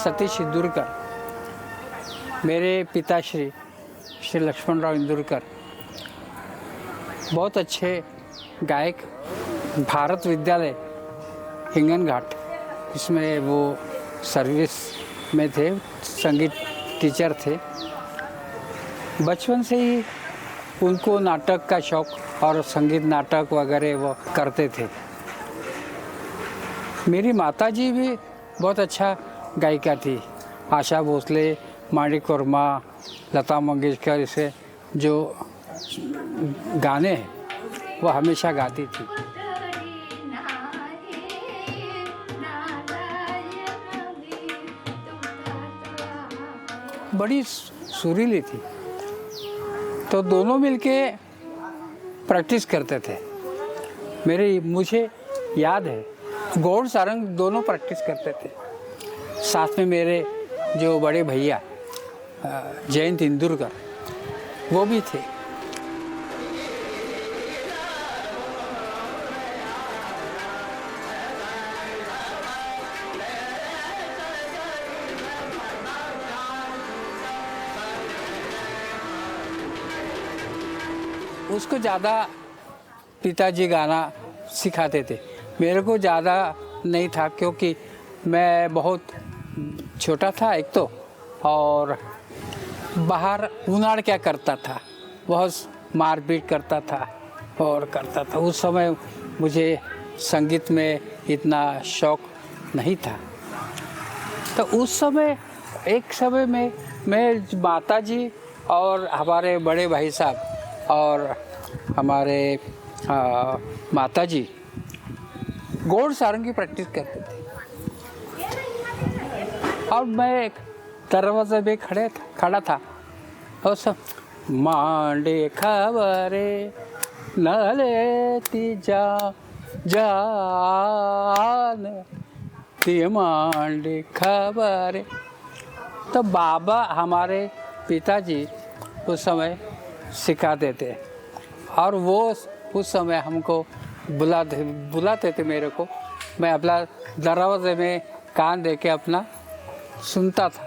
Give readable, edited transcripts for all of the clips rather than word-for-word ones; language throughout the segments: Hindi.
सतीश इंदुरकर, मेरे पिताश्री श्री लक्ष्मणराव इंदुरकर बहुत अच्छे गायक, भारत विद्यालय हिंगनघाट इसमें वो सर्विस में थे, संगीत टीचर थे। बचपन से ही उनको नाटक का शौक और संगीत नाटक वगैरह वो करते थे। मेरी माताजी भी बहुत अच्छा गायिका थी। आशा भोसले, माणिक वर्मा, लता मंगेशकर से जो गाने हैं वो हमेशा गाती थी। बड़ी सुरीली थी, तो दोनों मिलके प्रैक्टिस करते थे। मुझे याद है गौड़ सारंग दोनों प्रैक्टिस करते थे। साथ में मेरे जो बड़े भैया जयंत इंदुरकर वो भी थे। उसको ज़्यादा पिताजी गाना सिखाते थे, मेरे को ज़्यादा नहीं था क्योंकि मैं बहुत छोटा था एक तो, और बाहर उनाड़ क्या करता था, बहुत मारपीट करता था और करता था। उस समय मुझे संगीत में इतना शौक नहीं था। तो उस समय एक समय में मैं माताजी और हमारे बड़े भाई साहब और हमारे माताजी गौड़ सारंग की प्रैक्टिस करते थे, और मैं एक दरवाजे पे खड़ा था और सब मांडे खबरे न लेती जान ती मांडे खबरे। तो बाबा हमारे पिताजी उस समय सिखाते थे, और वो उस समय हमको बुलाते थे मेरे को। मैं अपना दरवाजे में कान दे के अपना सुनता था।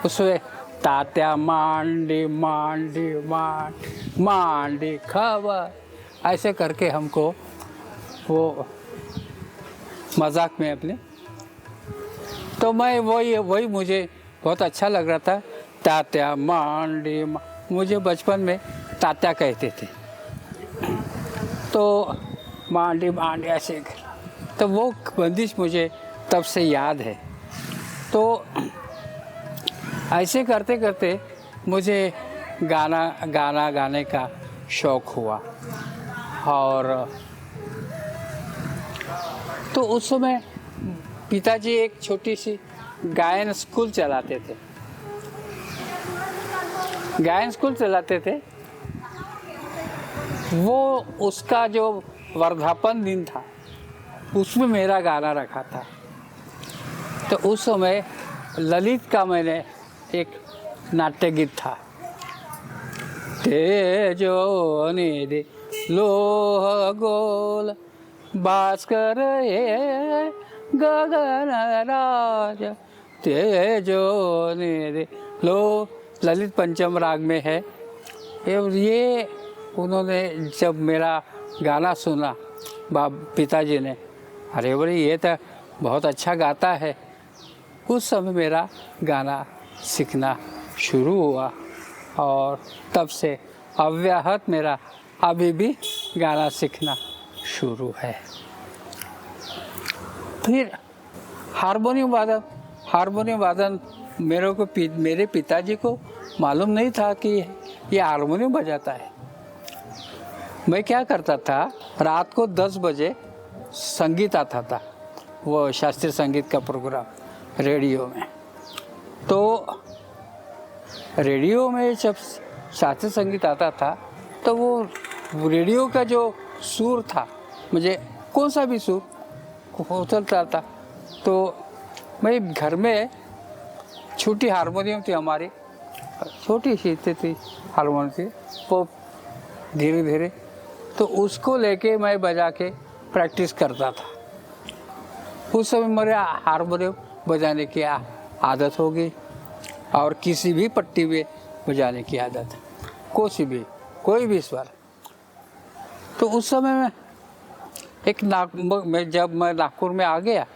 उसमें तात्या मांडी मांडी मांडी खबर ऐसे करके हमको वो मजाक में अपने, तो मैं वही मुझे बहुत अच्छा लग रहा था। तात्या मांडी मुझे बचपन में तात्या कहते थे, तो मांडी ऐसे, तो वो बंदिश मुझे तब से याद है। तो ऐसे करते करते मुझे गाना गाने का शौक हुआ। और तो उस समय पिताजी एक छोटी सी गायन स्कूल चलाते थे। वो उसका जो वर्धापन दिन था उसमें मेरा गाना रखा था। तो उस समय ललित का मैंने एक नाट्य गीत था, तेजो निधि लोह गोल भास्कर ये गगन राज तेजो निधि लो, ललित पंचम राग में है। ये उन्होंने जब मेरा गाना सुना पिताजी ने, अरे बोले ये तो बहुत अच्छा गाता है। उस समय मेरा गाना सीखना शुरू हुआ, और तब से अव्याहत मेरा अभी भी गाना सीखना शुरू है। फिर हारमोनियम वादन मेरे पिताजी को मालूम नहीं था कि ये हारमोनियम बजाता है। मैं क्या करता था, रात को 10 बजे संगीत आता था, वो शास्त्रीय संगीत का प्रोग्राम रेडियो में। तो रेडियो में जब शास्त्रीय संगीत आता था तो वो रेडियो का जो सुर था, मुझे कौन सा भी सुर चलता था। तो मैं घर में छोटी हारमोनियम थी हमारी, छोटी सी थी हारमोनियम थी, वो धीरे धीरे तो उसको लेके मैं बजा के प्रैक्टिस करता था। उस समय मेरे हारमोनियम बजाने की आदत हो गई और किसी भी पट्टी में बजाने की आदत, कोई भी स्वर। तो उस समय में जब मैं नागपुर में आ गया,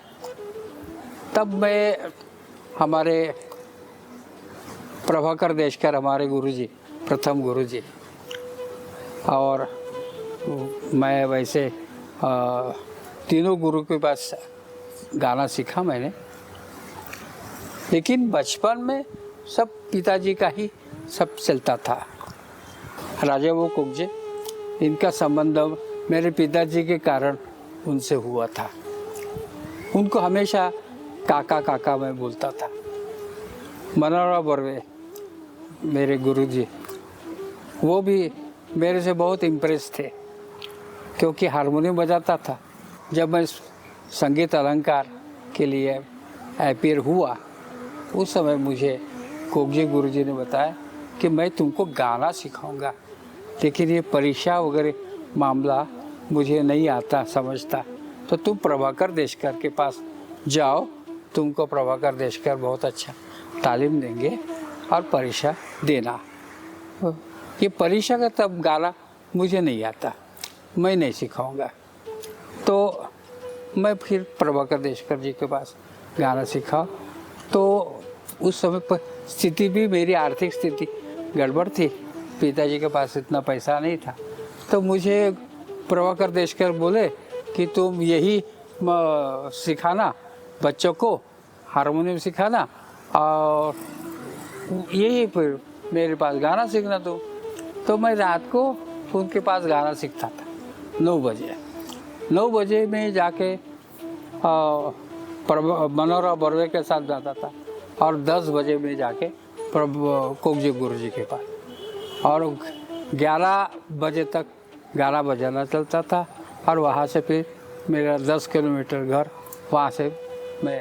तब मैं हमारे प्रभाकर देशकर, हमारे गुरुजी, प्रथम गुरुजी, और मैं वैसे तीनों गुरु के पास गाना सीखा मैंने। लेकिन बचपन में सब पिताजी का ही सब चलता था। राजा वो कुकजे, इनका संबंध मेरे पिताजी के कारण उनसे हुआ था। उनको हमेशा काका काका मैं बोलता था। मनोहरा बर्वे मेरे गुरुजी, वो भी मेरे से बहुत इम्प्रेस थे, क्योंकि हारमोनियम बजाता था। जब मैं संगीत अलंकार के लिए अपीयर हुआ, उस समय मुझे कोकजे गुरुजी ने बताया कि मैं तुमको गाना सिखाऊंगा, लेकिन ये परीक्षा वगैरह मामला मुझे नहीं आता समझता, तो तुम प्रभाकर देशकर के पास जाओ, तुमको प्रभाकर देशकर बहुत अच्छा तालीम देंगे और परीक्षा देना। ये परीक्षा का तब गाना मुझे नहीं आता, मैं नहीं सिखाऊंगा। तो मैं फिर प्रभाकर देशकर जी के पास गाना सीखा। तो उस समय पर स्थिति भी, मेरी आर्थिक स्थिति गड़बड़ थी, पिताजी के पास इतना पैसा नहीं था। तो मुझे प्रभाकर देशकर बोले कि तुम यही सिखाना बच्चों को, हारमोनियम सिखाना, और यही फिर मेरे पास गाना सीखना। तो मैं रात को उनके पास गाना सीखता था 9 बजे। 9 बजे में जाके मनोहरा बर्वे के साथ जाता था, और 10 बजे में जाके कोकजे गुरुजी के पास, और 11 बजे तक गाना बजाना चलता था। और वहाँ से फिर मेरा 10 किलोमीटर घर, वहाँ से मैं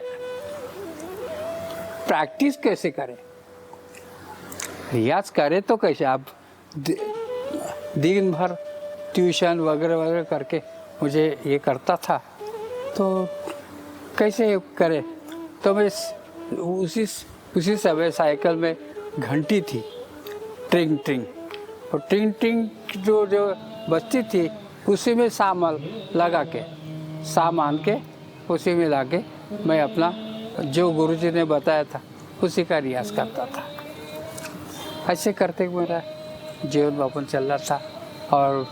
प्रैक्टिस कैसे करें, रियाज करें तो कैसे, आप दिन भर ट्यूशन वगैरह वगैरह करके मुझे ये करता था, तो कैसे करे। तो मैं उसी समय साइकिल में घंटी थी, ट्रिंग ट्रिंग, और ट्रिंग ट्रिंग जो बजती थी, उसी में सामान लगा के, सामान के उसी में ला के मैं अपना जो गुरुजी ने बताया था उसी का रियाज करता था। ऐसे करते मेरा जीवन यापन चल रहा था, और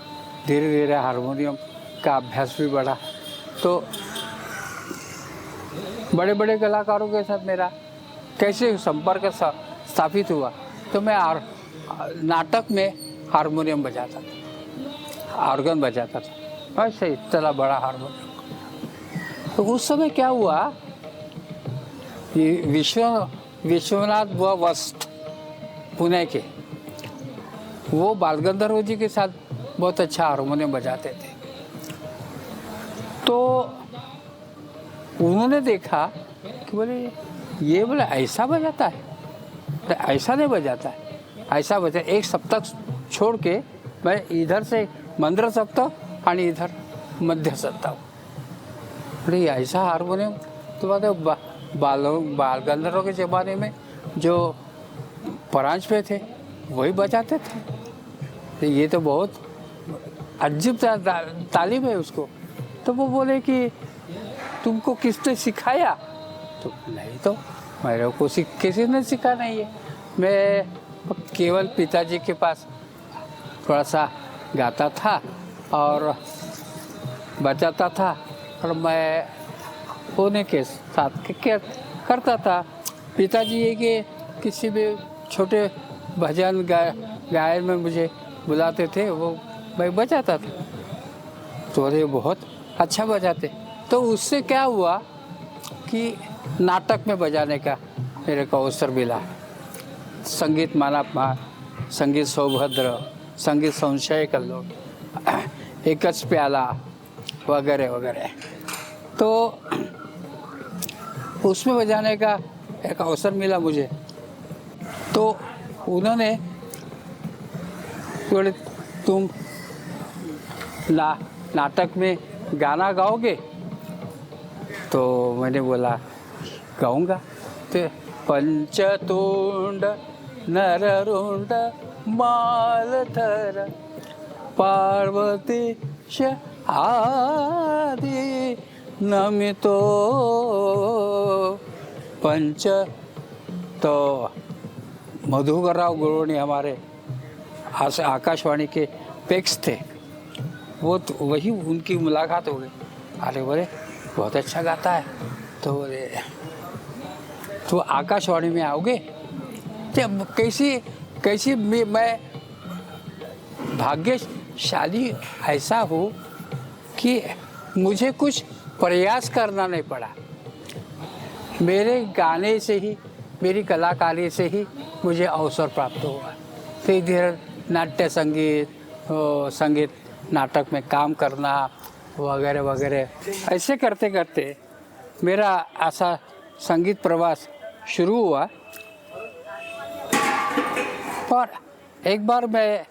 धीरे धीरे हारमोनियम का अभ्यास भी बढ़ा। तो बड़े बड़े कलाकारों के साथ मेरा कैसे संपर्क स्थापित हुआ, तो मैं नाटक में हारमोनियम बजाता था, ऑर्गन बजाता था, ऐसे इतना बड़ा हारमोनियम। तो उस समय क्या हुआ, ये विश्वनाथ वस्त पुणे के, वो बालगंधर्व जी के साथ बहुत अच्छा हारमोनियम बजाते थे। तो उन्होंने देखा कि बोले ये बोले ऐसा बजाता है, तो ऐसा नहीं बजाता है, ऐसा बजा। एक सप्तक छोड़ के मैं इधर से मंद्र सप्तक और इधर मध्य सप्तक, बोले ऐसा हारमोनियम। तो बाल गंधर्व के ज़माने में जो परांच पे थे वही बजाते थे, तो ये तो बहुत अजीब तालीम है उसको। तो वो बोले कि तुमको किसने सिखाया, तो नहीं, तो मेरे को किसी ने सिखा नहीं है, मैं केवल पिताजी के पास थोड़ा सा गाता था और बजाता था, और मैं उन्हीं के साथ करता था। पिताजी ये कि किसी भी छोटे भजन गायन में मुझे बुलाते थे, वो मैं बजाता था, तो ये बहुत अच्छा बजाते। तो उससे क्या हुआ कि नाटक में बजाने का मेरे को अवसर मिला। संगीत माना, संगीत सौभद्र, संगीत संशय कल्लो, एकच प्याला वगैरह वगैरह, तो उसमें बजाने का एक अवसर मिला मुझे। तो उन्होंने बोले तुम नाटक में गाना गाओगे, तो मैंने बोला गाऊंगा। तो पंचतुंड नररुंड मालधर पार्वतीश आदि नमितो पंच। तो मधुकरराव गुरुनी हमारे आकाशवाणी के पेक्स थे, वो तो वही उनकी मुलाकात हो गई। अरे बोले बहुत अच्छा गाता है, तो बोले तो आकाशवाणी में आओगे? जब कैसी मैं भाग्यशाली ऐसा हूँ कि मुझे कुछ प्रयास करना नहीं पड़ा। मेरे गाने से ही, मेरी कलाकारी से ही मुझे अवसर प्राप्त हुआ। फिर धीरे नाट्य संगीत नाटक में काम करना वगैरह वगैरह, ऐसे करते करते मेरा ऐसा संगीत प्रवास शुरू हुआ। पर एक बार मैं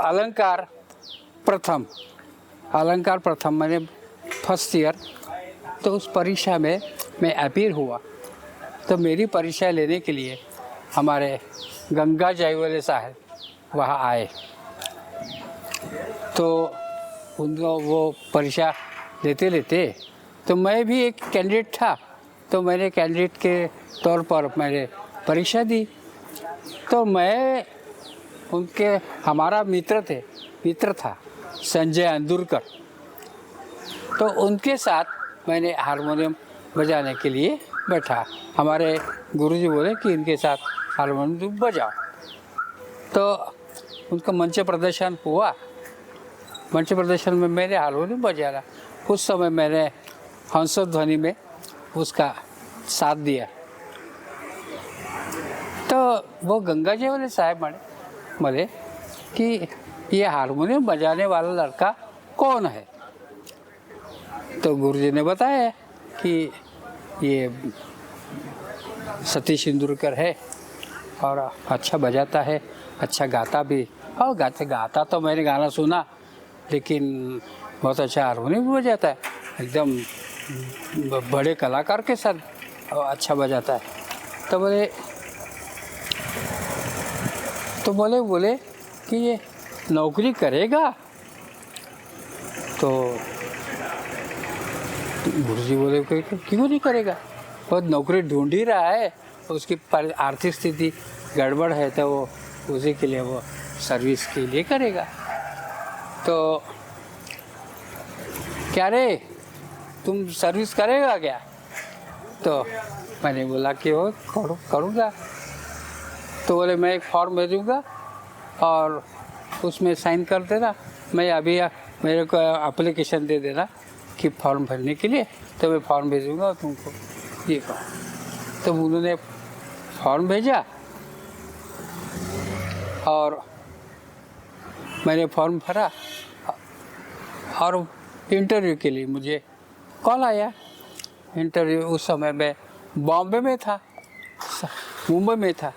अलंकार प्रथम मैंने फर्स्ट ईयर, तो उस परीक्षा में मैं अपीयर हुआ। तो मेरी परीक्षा लेने के लिए हमारे गंगा जयवले साहब वहाँ आए। तो उनको वो परीक्षा लेते तो मैं भी एक कैंडिडेट था, तो मैंने कैंडिडेट के तौर पर मैंने परीक्षा दी। तो मैं हमारा मित्र था संजय अंदुरकर, तो उनके साथ मैंने हारमोनियम बजाने के लिए बैठा। हमारे गुरुजी बोले कि इनके साथ हारमोनियम बजाओ। तो उनका मंच प्रदर्शन हुआ। मंच प्रदर्शन में मैंने हारमोनियम बजाया। उस समय मैंने हंसध्वनि में उसका साथ दिया। तो वो गंगा जी वाले साहब बोले कि ये हारमोनियम बजाने वाला लड़का कौन है? तो गुरुजी ने बताया कि ये सतीश इंदुरकर है और अच्छा बजाता है, अच्छा गाता भी। और गाता तो मैंने गाना सुना, लेकिन बहुत अच्छा हारमोनियम भी बजाता है, एकदम बड़े कलाकार के साथ अच्छा बजाता है। तो बोले कि ये नौकरी करेगा? तो गुरुजी बोले क्यों नहीं करेगा, वो नौकरी ढूंढ ही रहा है, उसकी आर्थिक स्थिति गड़बड़ है, तो वो उसी के लिए वो सर्विस के लिए करेगा। तो क्या रे, तुम सर्विस करेगा क्या? तो मैंने बोला कि वो करूँगा। तो बोले मैं एक फॉर्म भेजूँगा और उसमें साइन कर देना, मैं अभी मेरे को एप्लीकेशन दे देना कि फॉर्म भरने के लिए, तो मैं फॉर्म भेजूँगा तुमको, ये कहो। तो उन्होंने फॉर्म भेजा और मैंने फॉर्म भरा और इंटरव्यू के लिए मुझे कॉल आया। इंटरव्यू उस समय मैं बॉम्बे में था, मुंबई में था।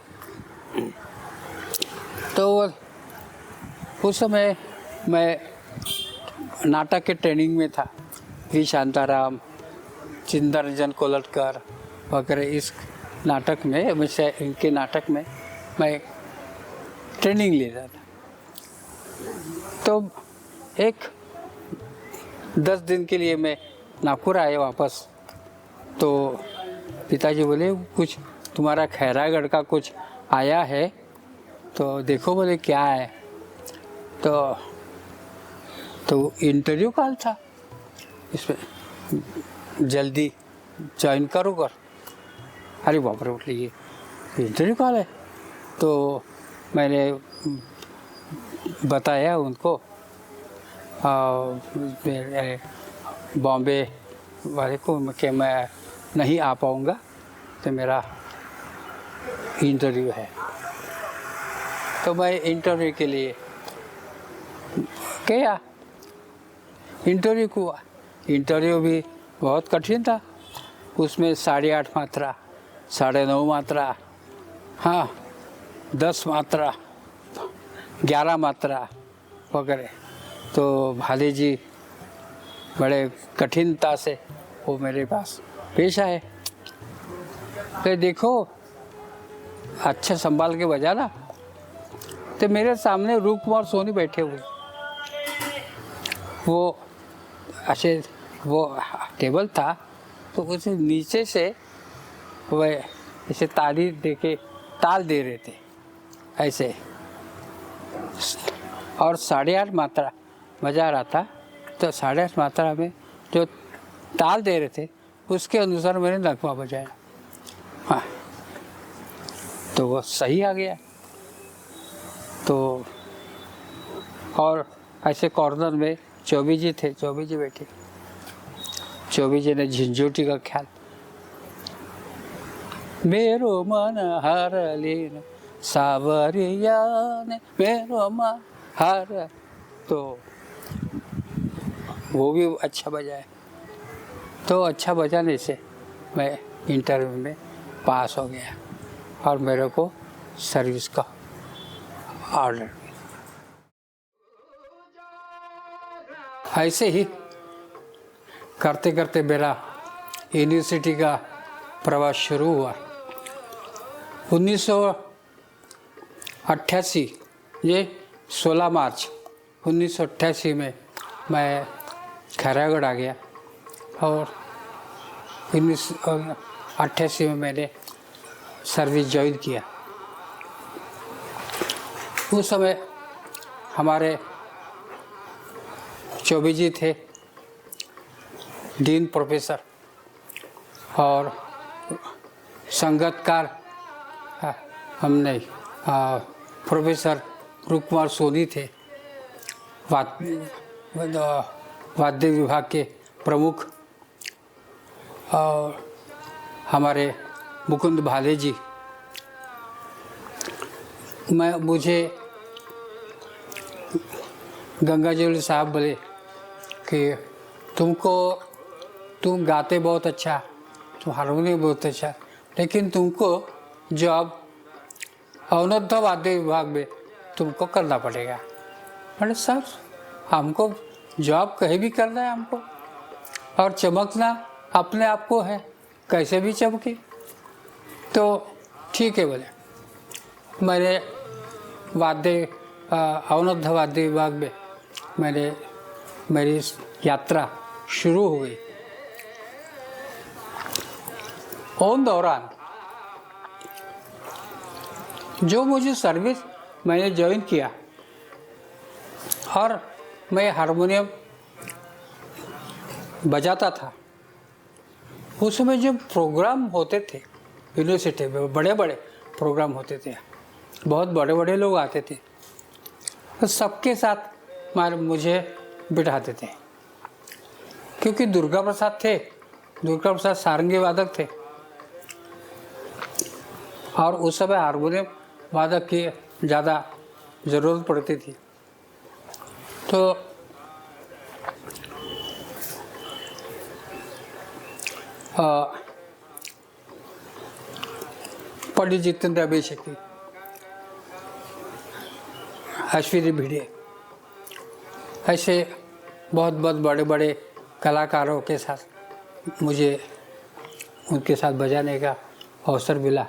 तो उस समय मैं नाटक के ट्रेनिंग में था। वी शांताराम, चिंतरंजन कोलटकर वगैरह इस नाटक में, इनके नाटक में मैं ट्रेनिंग ले रहा था। तो एक 10 दिन के लिए मैं नागपुर आया वापस। तो पिताजी बोले कुछ तुम्हारा खैरागढ़ का कुछ आया है, तो देखो। बोले क्या है? तो इंटरव्यू कॉल था, इसमें जल्दी ज्वाइन करोगे। अरे बाप रे, उठ लीजिए, इंटरव्यू कॉल है। तो मैंने बताया उनको, बॉम्बे वाले को कि मैं नहीं आ पाऊँगा, तो मेरा इंटरव्यू है। तो मैं इंटरव्यू के लिए गया। इंटरव्यू हुआ। इंटरव्यू भी बहुत कठिन था। उसमें 8.5 मात्रा, 9.5 मात्रा, हाँ 10 मात्रा, 11 मात्रा वगैरह। तो भाले जी बड़े कठिनता से वो मेरे पास पेश आए। तो देखो अच्छा संभाल के बजाना। तो मेरे सामने रूप कुमार सोनी बैठे हुए, वो अच्छे वो टेबल था तो उसे नीचे से वह ऐसे ताली दे के ताल दे रहे थे ऐसे, और 8.5 मात्रा बजा रहा था। तो 8.5 मात्रा में जो ताल दे रहे थे उसके अनुसार मैंने नगमा बजाया। हाँ, तो वो सही आ गया। तो और ऐसे कॉर्नर में चौबी जी थे, चौबी जी बैठे, चौबी जी ने झिंझोटी का ख्याल, मेरो मन हर लीन सावरिया ने मेरो मन हर, तो वो भी अच्छा बजाया। तो अच्छा बजाने से मैं इंटरव्यू में पास हो गया और मेरे को सर्विस का ऑर्डर। ऐसे ही करते करते मेरा यूनिवर्सिटी का प्रवास शुरू हुआ। 1988 ये 16 मार्च 1988 में मैं खैरागढ़ आ गया और 1988 में मैंने सर्विस ज्वाइन किया। उस समय हमारे चौबे जी थे डीन प्रोफेसर और संगतकार हम नहीं, प्रोफेसर रूप कुमार सोनी थे, वाद्य विभाग के प्रमुख, और हमारे मुकुंद भाले जी। मुझे गंगाजल साहब बोले कि तुम गाते बहुत अच्छा, तुम हारमोनियम बहुत अच्छा, लेकिन तुमको जॉब अवनोद्ध वाद्य विभाग में तुमको करना पड़ेगा। मैंने सर हमको जॉब कहीं भी करना है हमको, और चमकना अपने आप को है, कैसे भी चमके। तो ठीक है बोले। मैंने अवनोद्ध वाद्य विभाग में मेरी यात्रा शुरू हो गई। उन दौरान जो मुझे सर्विस मैंने ज्वाइन किया और मैं हारमोनियम बजाता था, उस समय जब प्रोग्राम होते थे यूनिवर्सिटी में, बड़े बड़े प्रोग्राम होते थे, बहुत बड़े बड़े लोग आते थे, तो सबके साथ मुझे बिठाते थे। क्योंकि दुर्गा प्रसाद थे, दुर्गा प्रसाद सारंगी वादक थे और उस समय हारमोनियम वादक की ज़्यादा ज़रूरत पड़ती थी। तो पंडित जितेंद्र अभिषेकी, अश्विनी भिड़े, ऐसे बहुत बहुत बड़े बड़े कलाकारों के साथ मुझे उनके साथ बजाने का अवसर मिला।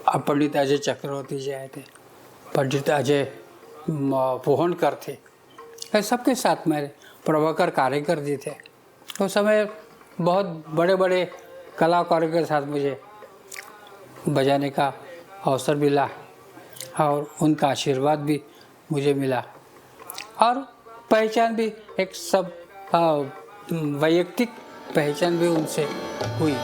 अब पंडित अजय चक्रवर्ती जी आए थे, पंडित अजय पोहनकर थे, सबके साथ मेरे प्रभाकर कार्यकर जी थे। उस समय बहुत बड़े बड़े कलाकारों के साथ मुझे बजाने का अवसर मिला और उनका आशीर्वाद भी मुझे मिला और पहचान भी, एक सब वैयक्तिक पहचान भी उनसे हुई।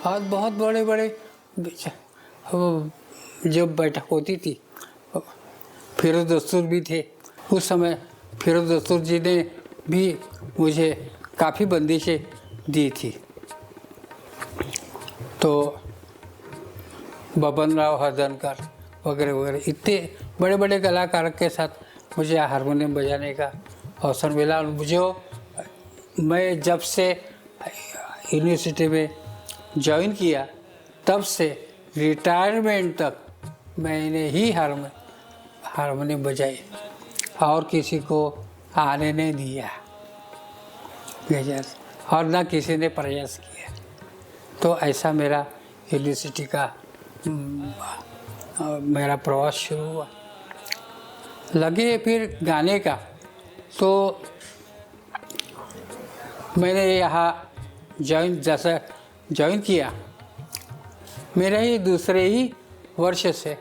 और बहुत बड़े बड़े जब बैठक होती थी, फिरोज दस्तूर भी थे उस समय। फिरोज दस्तूर जी ने भी मुझे काफ़ी बंदिशें दी थी। तो बबन राव हरदनकर वगैरह वगैरह इतने बड़े बड़े कलाकार के साथ मुझे हारमोनियम बजाने का अवसर मिला। मुझे मैं जब से यूनिवर्सिटी में ज्वाइन किया तब से रिटायरमेंट तक मैंने ही हारमोनियम बजाई और किसी को आने नहीं दिया गजल, और ना किसी ने प्रयास किया। तो ऐसा मेरा यूनिवर्सिटी का मेरा प्रवास शुरू हुआ। लगे फिर गाने का, तो मैंने यहाँ जैसा ज्वाइन किया, मेरा ही दूसरे ही वर्ष से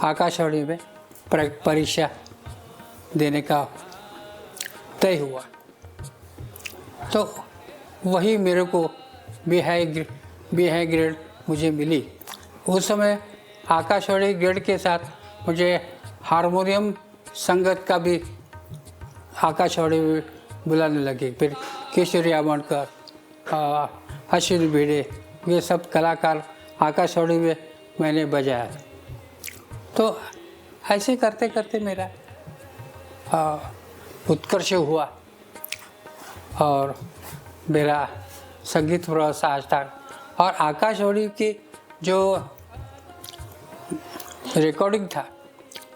आकाशवाणी में परीक्षा देने का तय हुआ। तो वही मेरे को बी हाई ग्रेड मुझे मिली। उस समय आकाशवाणी ग्रेड के साथ मुझे हारमोनियम संगत का भी आकाशवाणी में बुलाने लगे। फिर किशोरी आमोणकर, अश्विनी भिड़े, ये सब कलाकार आकाशवाणी में मैंने बजाया। तो ऐसे करते करते मेरा उत्कर्ष हुआ और मेरा संगीत प्रवास आज तक। और आकाशवाणी की जो रिकॉर्डिंग था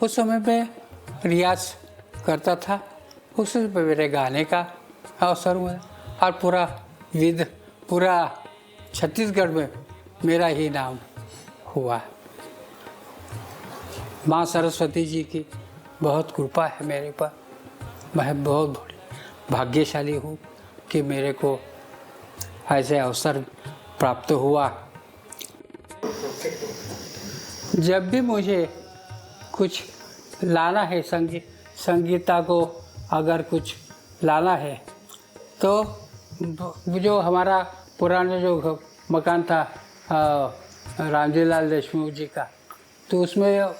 उस समय में रियाज करता था, उस समय मेरे गाने का अवसर हुआ और पूरा छत्तीसगढ़ में मेरा ही नाम हुआ। माँ सरस्वती जी की बहुत कृपा है मेरे पर। मैं बहुत भाग्यशाली हूँ कि मेरे को ऐसे अवसर प्राप्त हुआ। जब भी मुझे कुछ लाना है, संगीता को अगर कुछ लाना है, तो जो हमारा पुराना जो मकान था रामजी लाल देशमुख जी का, तो उसमें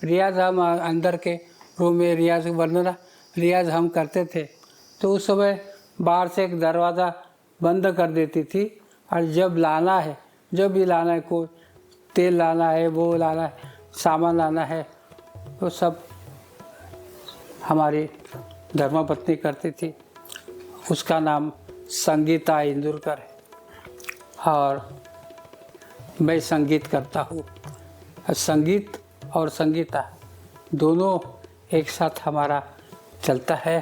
रियाज हम अंदर के रूम में रियाज हम करते थे। तो उस समय बाहर से एक दरवाज़ा बंद कर देती थी, और जब भी लाना है, कोई तेल लाना है, वो लाना है, सामान लाना है, तो सब हमारी धर्मपत्नी करती थी। उसका नाम संगीता इंदुरकर है और मैं संगीत करता हूँ। संगीत और संगीता दोनों एक साथ हमारा चलता है।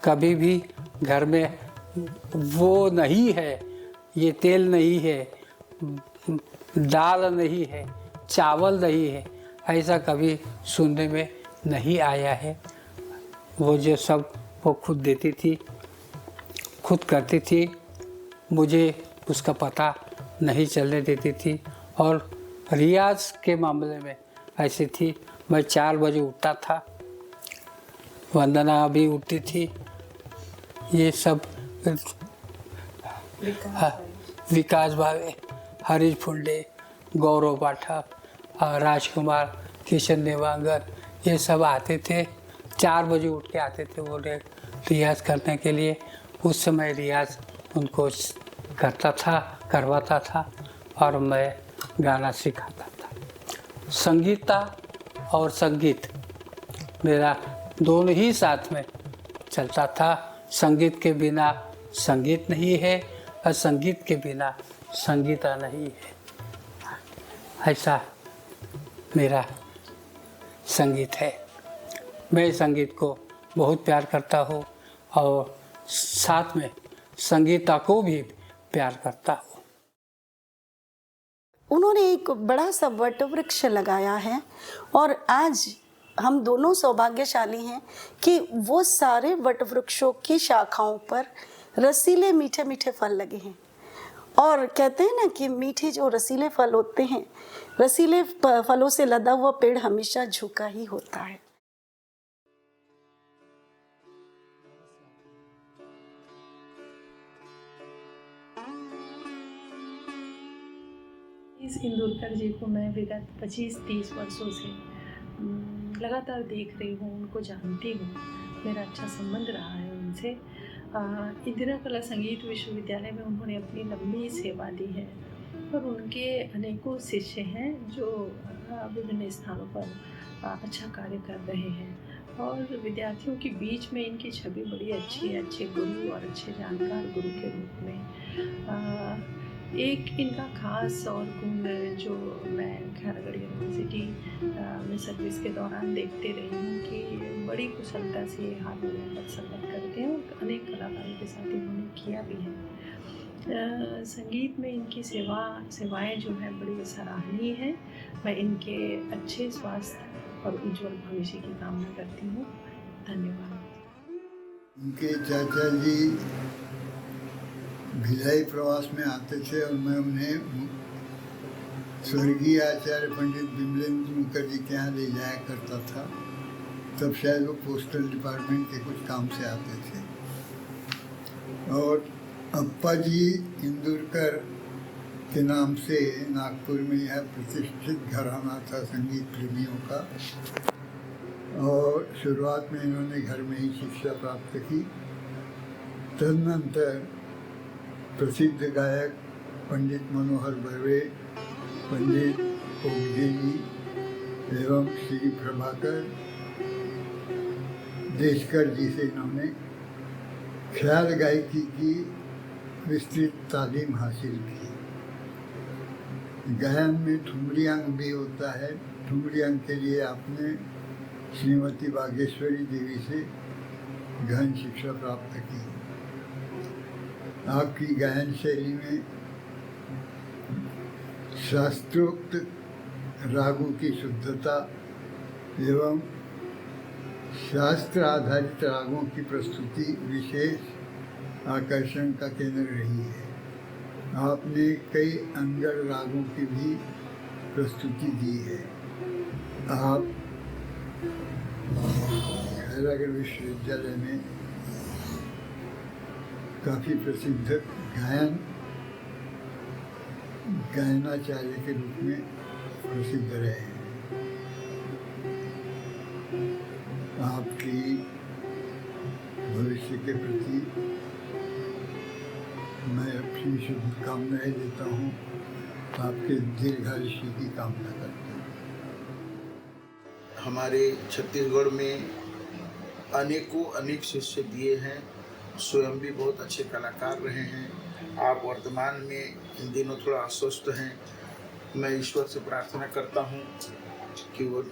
कभी भी घर में वो नहीं है, ये तेल नहीं है, दाल नहीं है, चावल नहीं है, ऐसा कभी सुनने में नहीं आया है। वो जो सब वो खुद देती थी, खुद करती थी, मुझे उसका पता नहीं चलने देती थी। और रियाज के मामले में ऐसी थी, मैं 4 बजे उठता था, वंदना भी उठती थी, ये सब विकास भावे, हरीश फुल्डे, गौरव पाठक, राजकुमार, किशन देवांगर, ये सब आते थे। 4 बजे उठ के आते थे वो रियाज करने के लिए। उस समय रियाज उनको करवाता था और मैं गाना सिखाता था। संगीता और संगीत मेरा दोनों ही साथ में चलता था। संगीत के बिना संगीत नहीं है और संगीत के बिना संगीता नहीं है। ऐसा मेरा संगीत है। मैं संगीत को बहुत प्यार करता हूँ और साथ में संगीता को भी प्यार करता हूँ। उन्होंने एक बड़ा सा वट वृक्ष लगाया है और आज हम दोनों सौभाग्यशाली हैं कि वो सारे वट वृक्षों की शाखाओं पर रसीले मीठे मीठे फल लगे हैं। और कहते हैं ना कि मीठे जो रसीले फल होते हैं, रसीले फलों से लदा हुआ पेड़ हमेशा झुका ही होता है। इस इंदुरकर जी को मैं विगत 25-30 वर्षों से लगातार देख रही हूँ, उनको जानती हूँ, मेरा अच्छा संबंध रहा है उनसे। इंदिरा कला संगीत विश्वविद्यालय में उन्होंने अपनी लंबी सेवा दी है पर उनके अनेकों शिष्य हैं जो विभिन्न स्थानों पर अच्छा कार्य कर रहे हैं और विद्यार्थियों के बीच में इनकी छवि बड़ी अच्छी है, अच्छे गुरु और अच्छे जानकार गुरु के रूप में। एक इनका खास और गुण जो मैं खैरागढ़ यूनिवर्सिटी में सर्विस के दौरान देखते रही हूँ कि बड़ी कुशलता से ये हारमोनियम पर संगत करते हैं और अनेक कलाकारों के साथ इन्होंने किया भी है। संगीत में इनकी सेवाएं जो हैं बड़ी सराहनीय हैं। मैं इनके अच्छे स्वास्थ्य और उज्जवल भविष्य की कामना करती हूँ। धन्यवाद। उनके चाचा जी भिलाई प्रवास में आते थे और मैं उन्हें स्वर्गीय आचार्य पंडित बिमलेंद्र मुखर्जी के यहाँ ले जाया करता था। तब शायद वो पोस्टल डिपार्टमेंट के कुछ काम से आते थे। और अप्पा जी इंदुरकर के नाम से नागपुर में यह प्रतिष्ठित घराना था संगीत प्रेमियों का। और शुरुआत में इन्होंने घर में ही शिक्षा प्राप्त की। तदनंतर प्रसिद्ध गायक पंडित मनोहर बर्वे, पंडित ओगजे जी एवं श्री प्रभाकर देशकर जी से इन्होंने ख्याल गायकी की विस्तृत तालीम हासिल की। गायन में ठुमरी अंग भी होता है। ठुमरी अंग के लिए आपने श्रीमती बागेश्वरी देवी से गहन शिक्षा प्राप्त की। आपकी गायन शैली में शास्त्रोक्त रागों की शुद्धता एवं शास्त्र आधारित रागों की प्रस्तुति विशेष आकर्षण का केंद्र रही है। आपने कई अंगड़ रागों की भी प्रस्तुति दी है। आप खैरागढ़ विश्वविद्यालय में काफ़ी प्रसिद्ध गायनाचार्य के रूप में प्रसिद्ध रहे हैं। आपकी भविष्य के प्रति मैं अपनी शुभकामनाएं देता हूँ। आपके दीर्घायुष्य की कामना करता हूँ। हमारे छत्तीसगढ़ में अनेक शिष्य दिए हैं। स्वयं भी बहुत अच्छे कलाकार रहे हैं। आप वर्तमान में इन दिनों थोड़ा अस्वस्थ हैं। मैं ईश्वर से प्रार्थना करता हूँ कि वो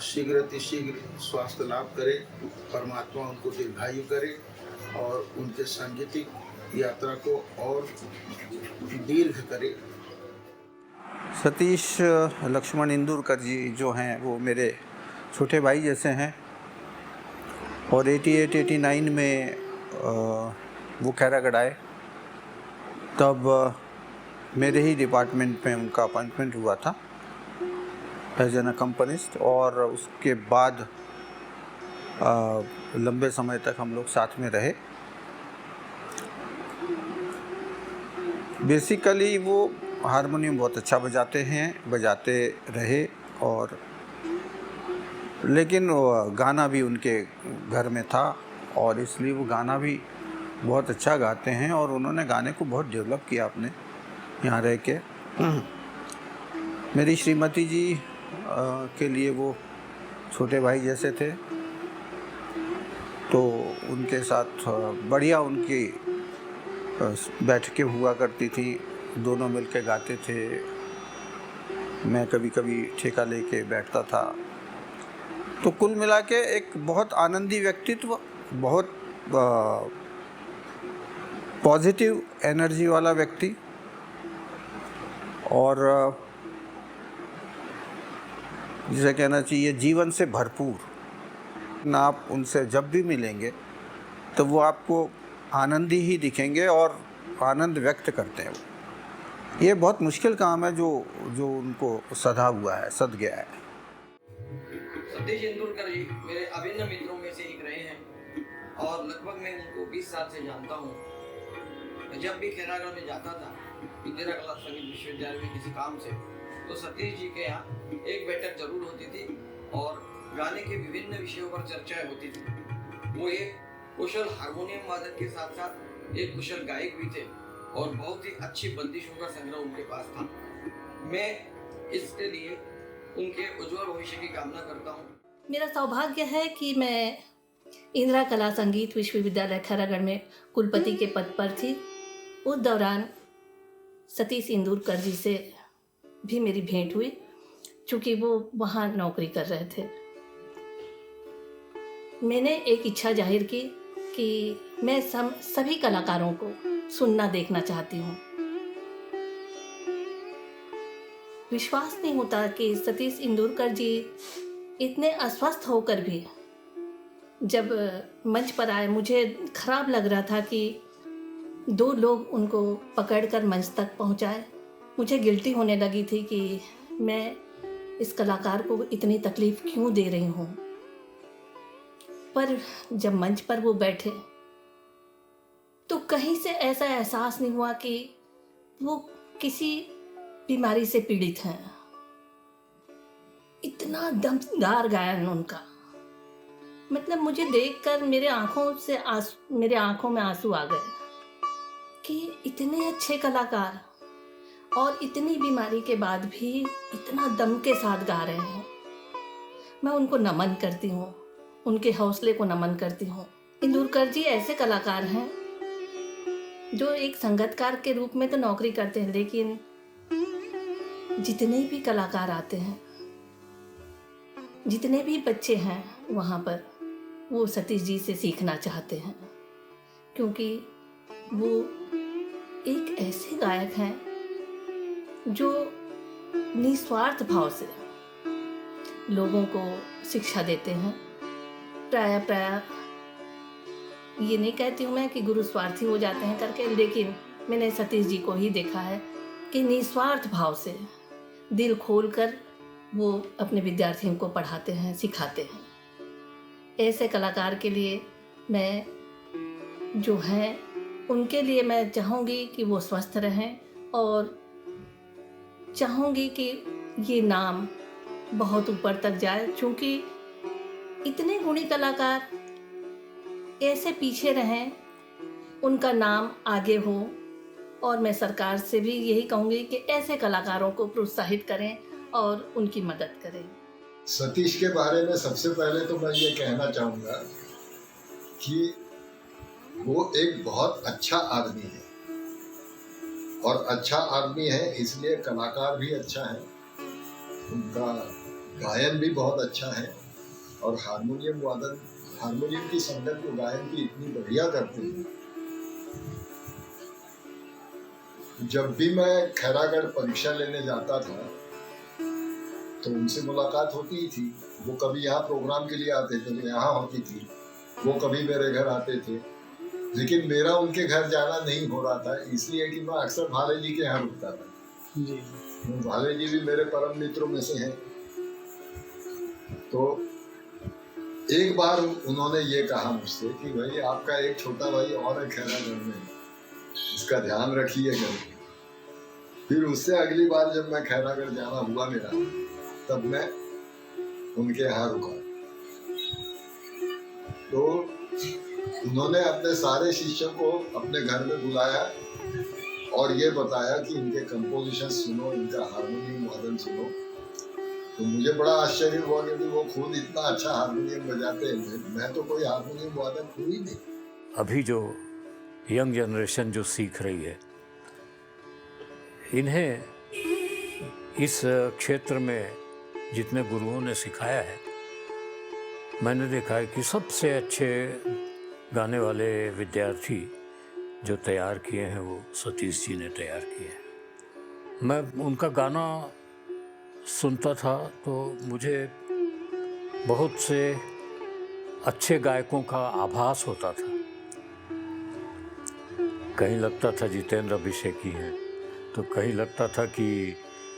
शीघ्र स्वास्थ्य लाभ करें, परमात्मा उनको दीर्घायु करे और उनके सांगीतिक यात्रा को और दीर्घ करे। सतीश लक्ष्मण इंदुरकर जी जो हैं वो मेरे छोटे भाई जैसे हैं और 88-89 में वो खैरागढ़ आए। तब मेरे ही डिपार्टमेंट में उनका अपॉइंटमेंट हुआ था एज एन अकम्पनिस्ट और उसके बाद लंबे समय तक हम लोग साथ में रहे। बेसिकली वो हारमोनियम बहुत अच्छा बजाते रहे और लेकिन गाना भी उनके घर में था और इसलिए वो गाना भी बहुत अच्छा गाते हैं और उन्होंने गाने को बहुत डेवलप किया अपने यहाँ रह के। मेरी श्रीमती जी के लिए वो छोटे भाई जैसे थे, तो उनके साथ बढ़िया उनकी बैठकें हुआ करती थी। दोनों मिलकर गाते थे। मैं कभी कभी ठेका लेके बैठता था। तो कुल मिला के एक बहुत आनंदी व्यक्तित्व, बहुत पॉजिटिव एनर्जी वाला व्यक्ति और जिसे कहना चाहिए जीवन से भरपूर। ना आप उनसे जब भी मिलेंगे तो वो आपको आनंदी ही दिखेंगे और आनंद व्यक्त करते हैं। ये बहुत मुश्किल काम है जो उनको सद गया है। सतीश इंदुरकर जी मेरे अभिन्न मित्रों में से एक रहे हैं और लगभग मैं उनको 20 साल से जानता हूँ। जब भी खैरागढ़ में जाता था इंदिरा कला संगीत विश्वविद्यालय में किसी काम से, तो सतीश जी के यहाँ एक बैठक जरूर होती थी और गाने के विभिन्न विषयों पर चर्चाएं होती थी। वो एक कुशल हारमोनियम वादक के साथ साथ एक कुशल गायक भी थे और बहुत ही अच्छी बंदिशों का संग्रह उनके पास था। मैं इसके लिए उनके उज्जवल भविष्य की कामना करता हूँ। मेरा सौभाग्य है कि मैं इंदिरा कला संगीत विश्वविद्यालय खैरागढ़ में कुलपति के पद पर थी। उस दौरान सतीश इंदुरकर जी से भी मेरी भेंट हुई, चूँकि वो वहाँ नौकरी कर रहे थे। मैंने एक इच्छा जाहिर की कि मैं सभी कलाकारों को सुनना देखना चाहती हूँ। विश्वास नहीं होता कि सतीश इंदुरकर जी इतने अस्वस्थ होकर भी जब मंच पर आए, मुझे खराब लग रहा था कि 2 लोग उनको पकड़कर मंच तक पहुंचाए। मुझे गिल्टी होने लगी थी कि मैं इस कलाकार को इतनी तकलीफ क्यों दे रही हूँ। पर जब मंच पर वो बैठे तो कहीं से ऐसा एहसास नहीं हुआ कि वो किसी बीमारी से पीड़ित हैं। इतना दमदार गायन उनका, मतलब मुझे देखकर मेरे आंखों में आंसू आ गए कि इतने अच्छे कलाकार और इतनी बीमारी के बाद भी इतना दम के साथ गा रहे हैं। मैं उनको नमन करती हूँ, उनके हौसले को नमन करती हूँ। इंदुरकर जी ऐसे कलाकार हैं जो एक संगीतकार के रूप में तो नौकरी करते हैं, लेकिन जितने भी कलाकार आते हैं, जितने भी बच्चे हैं वहाँ पर, वो सतीश जी से सीखना चाहते हैं, क्योंकि वो एक ऐसे गायक हैं जो निस्वार्थ भाव से लोगों को शिक्षा देते हैं। प्राय ये नहीं कहती हूँ मैं कि गुरु स्वार्थी हो जाते हैं करके, लेकिन मैंने सतीश जी को ही देखा है कि निस्वार्थ भाव से दिल खोलकर वो अपने विद्यार्थियों को पढ़ाते हैं, सिखाते हैं। ऐसे कलाकार के लिए मैं जो हैं उनके लिए मैं चाहूँगी कि वो स्वस्थ रहें, और चाहूँगी कि ये नाम बहुत ऊपर तक जाए, क्योंकि इतने गुणी कलाकार ऐसे पीछे रहें, उनका नाम आगे हो। और मैं सरकार से भी यही कहूँगी कि ऐसे कलाकारों को प्रोत्साहित करें और उनकी मदद करें। सतीश के बारे में सबसे पहले तो मैं ये कहना चाहूँगा कि वो एक बहुत अच्छा आदमी है, और अच्छा आदमी है इसलिए कलाकार भी अच्छा है, उनका गायन भी बहुत अच्छा है, और हारमोनियम की संगत को गायन की इतनी बढ़िया करते हैं। जब भी मैं खैरागढ़ परीक्षा लेने जाता था तो उनसे मुलाकात होती ही थी। वो कभी यहाँ प्रोग्राम के लिए आते थे तो यहाँ होती थी, वो कभी मेरे घर आते थे, लेकिन मेरा उनके घर जाना नहीं हो रहा था, इसलिए कि मैं अक्सर भाले जी के यहाँ रुकता था जी। भाले जी भी मेरे परम मित्रों में से हैं। तो एक बार उन्होंने ये कहा मुझसे कि भाई आपका एक छोटा भाई और है खैरागढ़ में, इसका ध्यान रखिएगा। फिर उससे अगली बार जब मैं खैरागढ़ जाना हुआ मेरा, तब मैं उनके यहाँ रुका। तो उन्होंने अपने सारे शिष्यों को अपने घर में बुलाया और ये बताया कि इनके कंपोजिशन सुनो, इनका हारमोनियम वादन सुनो। तो मुझे बड़ा आश्चर्य हुआ क्योंकि वो खुद इतना अच्छा हारमोनियम बजाते हैं, मैं तो कोई हारमोनियम वादन हूँ ही नहीं। अभी जो यंग जनरेशन जो सीख रही है, इन्हें इस क्षेत्र में जितने गुरुओं ने सिखाया है, मैंने देखा है कि सबसे अच्छे गाने वाले विद्यार्थी जो तैयार किए हैं वो सतीश जी ने तैयार किए हैं। मैं उनका गाना सुनता था तो मुझे बहुत से अच्छे गायकों का आभास होता था। कहीं लगता था जितेंद्र अभिषेकी हैं, तो कहीं लगता था कि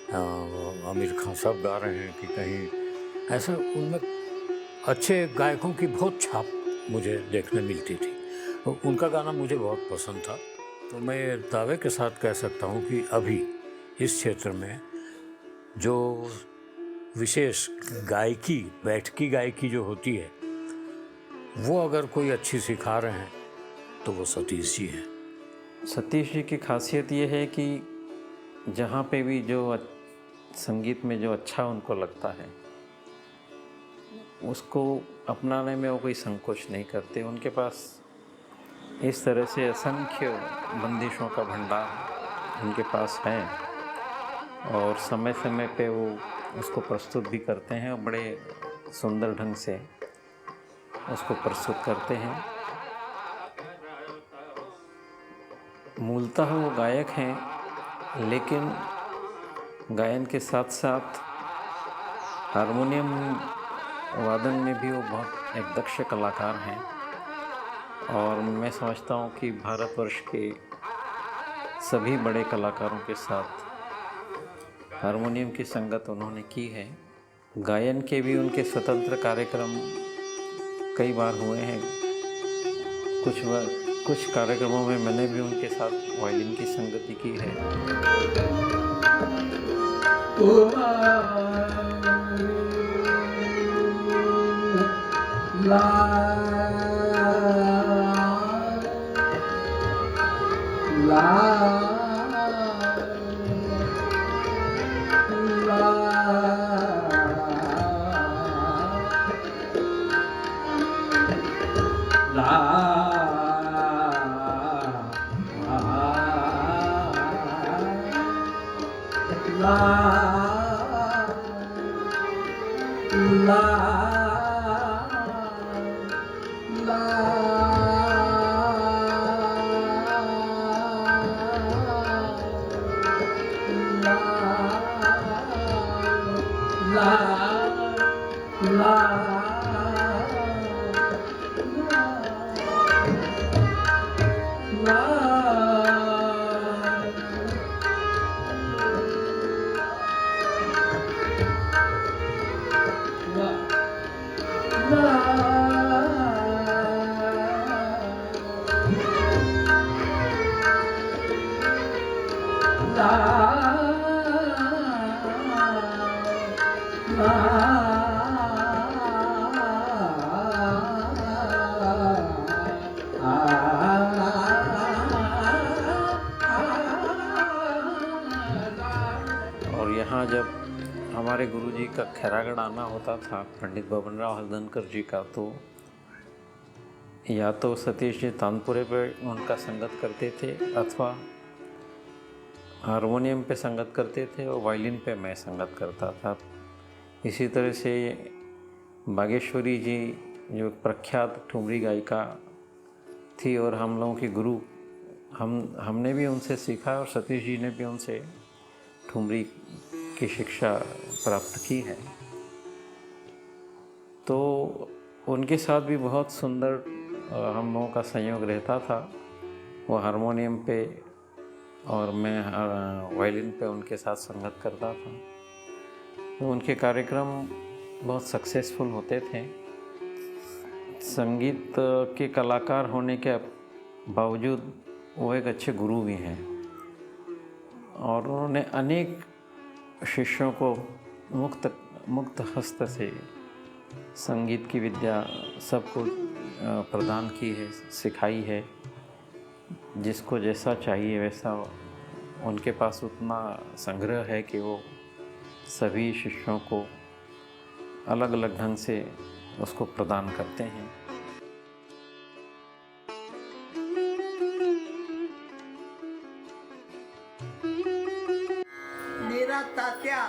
आमिर खान साहब गा रहे हैं, कि कहीं ऐसा उनमें अच्छे गायकों की बहुत छाप मुझे देखने मिलती थी। तो उनका गाना मुझे बहुत पसंद था। तो मैं दावे के साथ कह सकता हूँ कि अभी इस क्षेत्र में जो विशेष गायकी, बैठकी गायकी जो होती है, वो अगर कोई अच्छी सिखा रहे हैं तो वो सतीश जी हैं। सतीश जी की खासियत ये है कि जहाँ पे भी जो संगीत में जो अच्छा उनको लगता है उसको अपनाने में वो कोई संकोच नहीं करते। उनके पास इस तरह से असंख्य बंदिशों का भंडार उनके पास है और समय समय पे वो उसको प्रस्तुत भी करते हैं और बड़े सुंदर ढंग से उसको प्रस्तुत करते हैं। मूलतः वो गायक हैं, लेकिन गायन के साथ साथ हारमोनियम वादन में भी वो बहुत एक दक्ष कलाकार हैं और मैं समझता हूँ कि भारतवर्ष के सभी बड़े कलाकारों के साथ हारमोनियम की संगत उन्होंने की है। गायन के भी उनके स्वतंत्र कार्यक्रम कई बार हुए हैं। कुछ कार्यक्रमों में मैंने भी उनके साथ वायलिन की संगति की है। और यहाँ जब हमारे गुरुजी का खैरागढ़ आना होता था पंडित बबनराव हल्दनकर जी का, तो या तो सतीश जी तानपुरे पे उनका संगत करते थे अथवा हारमोनियम पे संगत करते थे और वायलिन पे मैं संगत करता था। इसी तरह से बागेश्वरी जी जो प्रख्यात ठुमरी गायिका थी और हम लोगों की गुरु, हमने भी उनसे सीखा और सतीश जी ने भी उनसे ठुमरी की शिक्षा प्राप्त की है। तो उनके साथ भी बहुत सुंदर हम लोगों का संयोग रहता था। वो हारमोनियम पे और मैं वायलिन पे उनके साथ संगत करता था। तो उनके कार्यक्रम बहुत सक्सेसफुल होते थे। संगीत के कलाकार होने के बावजूद वो एक अच्छे गुरु भी हैं और उन्होंने अनेक शिष्यों को मुक्त हस्त से संगीत की विद्या सबको प्रदान की है, सिखाई है। जिसको जैसा चाहिए वैसा उनके पास उतना संग्रह है कि वो सभी शिष्यों को अलग अलग ढंग से उसको प्रदान करते हैं। मेरा तात्या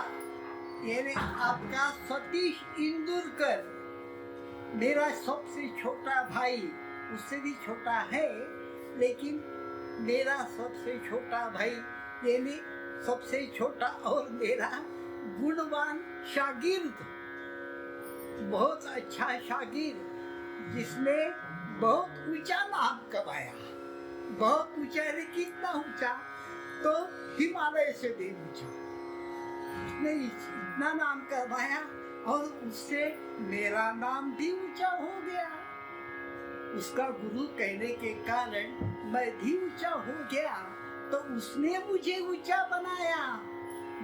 यानी आपका सतीश इंदुरकर मेरा सबसे छोटा भाई, उससे भी छोटा है, लेकिन मेरा सबसे छोटा भाई यानी सबसे छोटा और मेरा गुणवान शागिर्द, बहुत अच्छा शागिर्द जिसने बहुत ऊंचा नाम कमाया। बहुत ऊंचा है, कितना ऊंचा तो हिमालय से भी ऊंचा। उसने इतना नाम कमाया और उससे मेरा नाम भी ऊंचा हो गया। उसका गुरु कहने के कारण मैं भी ऊंचा हो गया, तो उसने मुझे ऊंचा बनाया।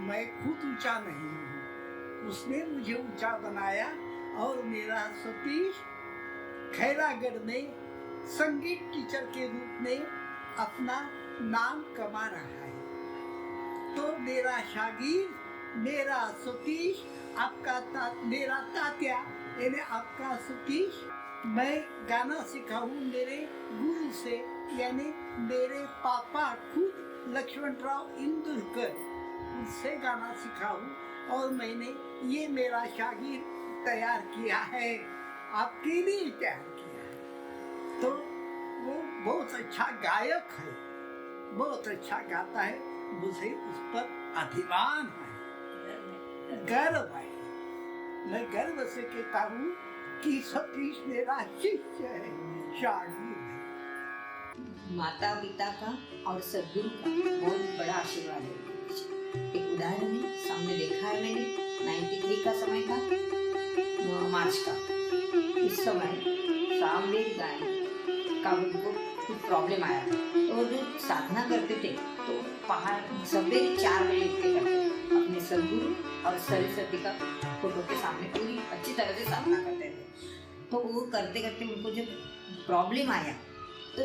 मैं खुद ऊंचा नहीं हूँ, उसने मुझे ऊंचा बनाया। और मेरा सतीश खैरागढ़ में संगीत टीचर के रूप में अपना नाम कमा रहा है। तो मेरा शागिर्द, मेरा सतीश, मेरा तात्या यानी आपका सतीश, मैं गाना सिखाऊं मेरे गुरु से, यानी मेरे पापा खुद लक्ष्मणराव इंदुरकर, उनसे गाना सिखाऊं। और मैंने ये मेरा शागिर्द तैयार किया है, आपके लिए तैयार किया है। तो वो बहुत अच्छा गायक है, बहुत अच्छा गाता है, मुझे उस पर अभिमान है, गर्व है। मैं गर्व से कहता हूँ कि सतीश मेरा शिष्य है, शागिर्द है। माता पिता का और सद्गुरु का बहुत बड़ा आशीर्वाद है। एक उदाहरण है, सामने देखा है मैंने, 93 का समय था, मार्च का। इस समय सामवेद गायन का उनको कुछ प्रॉब्लम आया, तो जो साधना करते थे तो पहाड़ सवेरे 4 बजे उठ के करते, अपने सद्गुरु और सरस्वती का फोटो के सामने पूरी अच्छी तरह से साधना करते थे। तो वो करते करते उनको जब प्रॉब्लम आया तो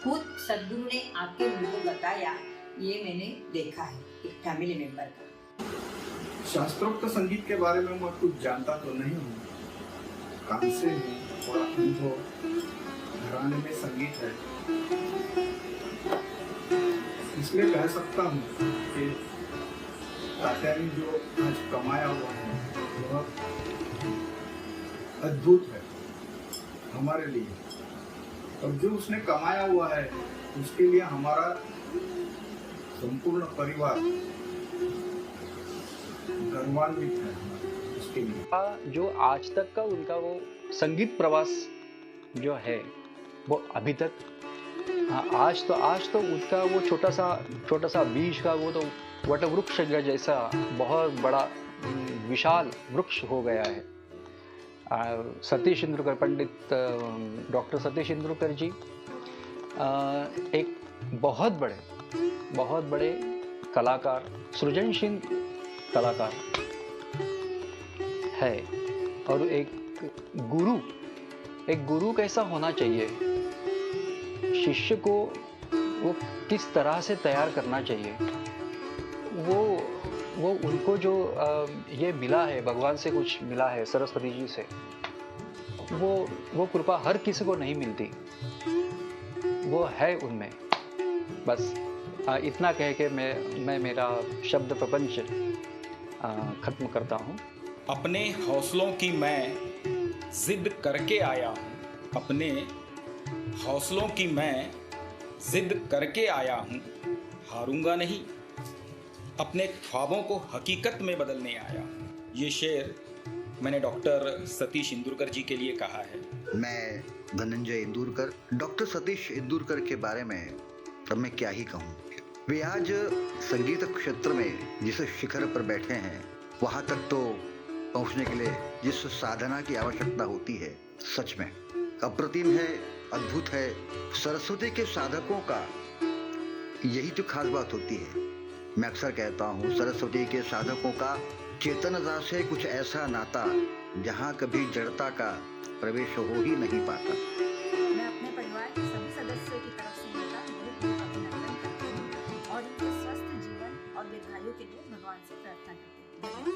खुद सद्गुरु ने आके उनको बताया, ये मैंने देखा है एक फैमिली मेंबर का। शास्त्रोक्त संगीत के बारे में मैं कुछ जानता तो नहीं हूँ, काम से हूँ, थोड़ा अनुभव घराने में संगीत है, इसलिए कह सकता हूँ कि तात्या ने जो आज कमाया हुआ है वह अद्भुत है हमारे लिए, और जो उसने कमाया हुआ है उसके लिए हमारा संपूर्ण परिवार गर्वान्वित है उसके लिए। जो आज तक का उनका वो संगीत प्रवास जो है वो अभी तक, हाँ, आज तो उसका वो छोटा सा बीज का वो तो वटवृक्ष जैसा बहुत बड़ा विशाल वृक्ष हो गया है। सतीश इंदुरकर, पंडित डॉक्टर सतीश इंदुरकर जी एक बहुत बड़े कलाकार, सृजनशील कलाकार है, और एक गुरु कैसा होना चाहिए, शिष्य को वो किस तरह से तैयार करना चाहिए, वो उनको जो ये मिला है, भगवान से कुछ मिला है, सरस्वती जी से, वो कृपा हर किसी को नहीं मिलती, वो है उनमें। बस इतना कह के मैं मेरा शब्द प्रपंच खत्म करता हूँ। अपने हौसलों की मैं जिद करके आया हूँ, अपने हौसलों की मैं जिद करके आया हूँ, हारूंगा नहीं, अपने ख्वाबों को हकीकत में बदलने आया हूँ। ये शेर मैंने डॉक्टर सतीश इंदुरकर जी के लिए कहा है। मैं धनंजय इंदुरकर, डॉक्टर सतीश इंदुरकर के बारे में अब मैं क्या ही कहूँ। वे आज संगीत क्षेत्र में जिस शिखर पर बैठे हैं, वहाँ तक तो पहुँचने के लिए जिस साधना की आवश्यकता होती है, सच में अप्रतिम है, अद्भुत है। सरस्वती के साधकों का यही तो खास बात होती है। मैं अक्सर कहता हूँ, सरस्वती के साधकों का चेतनता से कुछ ऐसा नाता जहाँ कभी जड़ता का प्रवेश हो ही नहीं पाता। मैं अपने परिवार के सभी सदस्यों की तरफ से इनका बहुत अभिनंदन करती हूँ और इनके स्वस्थ जीवन और दीर्घायु के लिए भगवान से प्रार्थना करती हूँ।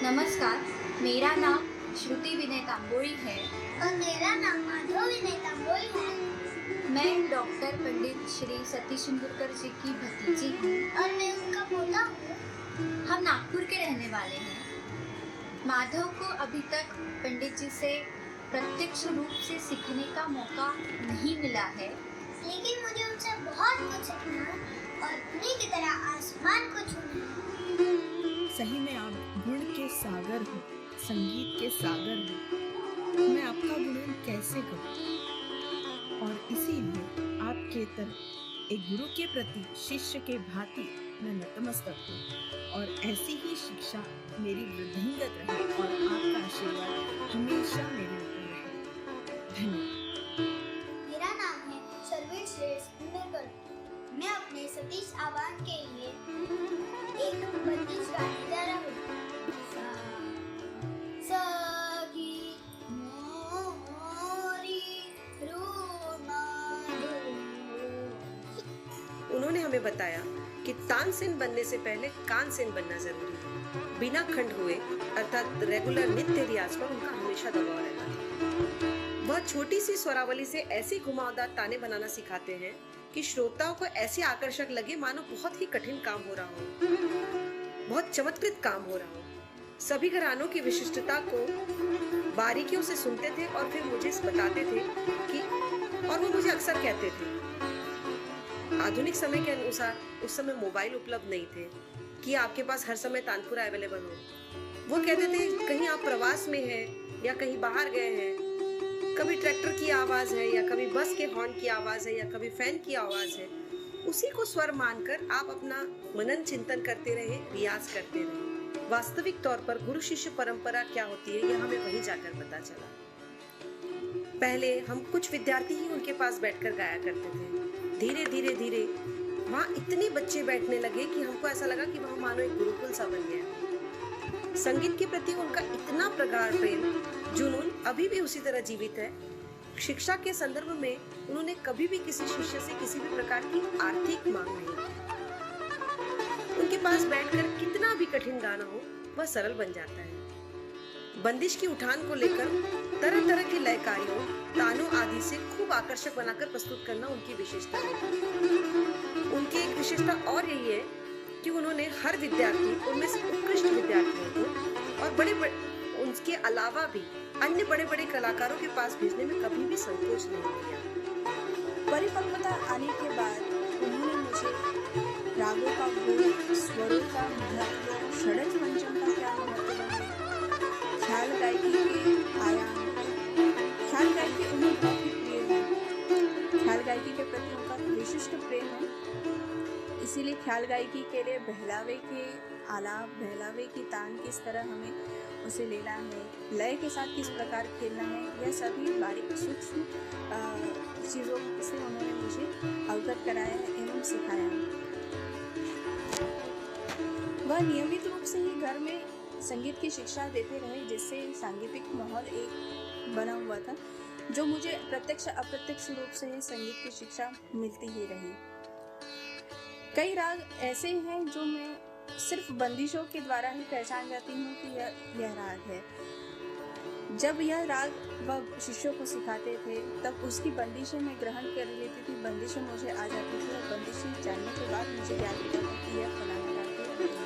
नमस्कार, मेरा नाम श्रुति विनय तांबोली है और मेरा नाम माधव विनय तांबोली है। मैं डॉक्टर पंडित श्री सतीश इंदुरकर जी की भतीजी हूँ और मैं उनका पोता हूँ। हम नागपुर के रहने वाले हैं। माधव को अभी तक पंडित जी से प्रत्यक्ष रूप से सीखने का मौका नहीं मिला है, लेकिन मुझे उनसे बहुत कुछ सीखना है और उन्हीं की तरह आसमान को छूना है। सही में आप गुण के सागर हो, संगीत के सागर हो। मैं आपका गुणगान कैसे करूं? और इसीलिए आपके तरह एक गुरु के प्रति शिष्य के भांति मैं नतमस्तक हूँ, और ऐसी ही शिक्षा मेरी वृद्धिंगत रहे और आपका आशीर्वाद हमेशा मेरे ऊपर रहे। धन्यवाद। मेरा नाम है सर्वेश श्रेष्ठ इंदुरकर। मैं अपने सतीश आवाज के लिए एक बंदिश गाने जा रहा हूँ। सगी मोरी रूना हमें बताया कि तानसेन बनने से पहले कानसेन बनना जरूरी है। बिना खंड हुए अर्थात रेगुलर नित्य रियाज पर उनका हमेशा दबाव रहता था। वह छोटी सी स्वरावली से ऐसी घुमावदार ताने बनाना सिखाते हैं कि श्रोताओं को ऐसे आकर्षक लगे मानो बहुत ही कठिन काम हो रहा हो, बहुत चमत्कृत काम हो रहा हो। सभी घरानों की विशिष्टता को बारीकियों से सुनते थे और फिर मुझे बताते थे कि, और वो मुझे अक्सर कहते थे, आधुनिक समय के अनुसार उस समय मोबाइल उपलब्ध नहीं थे कि आपके पास हर समय तानपुरा अवेलेबल हो। वो कहते थे कहीं आप प्रवास में हैं या कहीं बाहर गए हैं, कभी ट्रैक्टर की आवाज है या कभी बस के हॉर्न की आवाज है या कभी फैन की आवाज है, उसी को स्वर मानकर आप अपना मनन चिंतन करते रहे, रियाज करते रहे। वास्तविक तौर पर गुरु शिष्य परंपरा क्या होती है यह हमें वहीं जाकर पता चला। पहले हम कुछ विद्यार्थी ही उनके पास बैठकर गाया करते थे। धीरे धीरे धीरे वहाँ इतने बच्चे बैठने लगे कि हमको ऐसा लगा कि वहाँ मानो एक गुरुकुल सा बन गया। संगीत के प्रति उनका इतना प्रगाढ़ प्रेम, जुनून अभी भी उसी तरह जीवित है। शिक्षा के संदर्भ में उन्होंने कभी भी किसी शिष्य से किसी भी प्रकार की आर्थिक मांग नहीं की। उनके पास बैठकर कितना भी कठिन गाना हो वह सरल बन जाता है। बंदिश की उठान को लेकर तरह तरह के लयकारियों, तानों आदि से खूब आकर्षक बनाकर प्रस्तुत करना उनकी विशेषता है। उनकी एक विशेषता और यही है कि उन्होंने हर विद्यार्थी, उनमें से उत्कृष्ट विद्यार्थियों को और उनके अलावा भी अन्य बड़े बड़े कलाकारों के पास भेजने में कभी भी संकोच नहीं किया। परिपक्वता आने के बाद उन्होंने मुझे रागों का गुण, स्वरों का महत्व, षड्ज मंचन का क्या महत्व है, ख्याल गायकी के आयाम, ख्याल गायकी उन्हें बहुत ही प्रिय है। ख्याल गायकी के प्रति उनका विशिष्ट प्रेम है, इसीलिए ख्याल गायकी के लिए बहलावे के आलाप, बहलावे की तान किस तरह हमें उसे लेना है, लय के साथ किस प्रकार खेलना है, यह सभी बारीक सूक्ष्म चीज़ों से उन्होंने मुझे अवगत कराया एवं सिखाया। वह नियमित रूप से ही घर में संगीत की शिक्षा देते रहे, जिससे सांगीतिक माहौल एक बना हुआ था, जो मुझे प्रत्यक्ष अप्रत्यक्ष रूप से ही संगीत की शिक्षा मिलती ही रही। कई राग ऐसे हैं जो मैं सिर्फ बंदिशों के द्वारा ही पहचान जाती हूँ कि यह राग है। जब यह राग वह शिष्यों को सिखाते थे तब उसकी बंदिशें मैं ग्रहण कर लेती थी, बंदिशें मुझे आ जाती थी और बंदिशें जानने के बाद मुझे ज्ञान होता था कि यह फलाना राग है।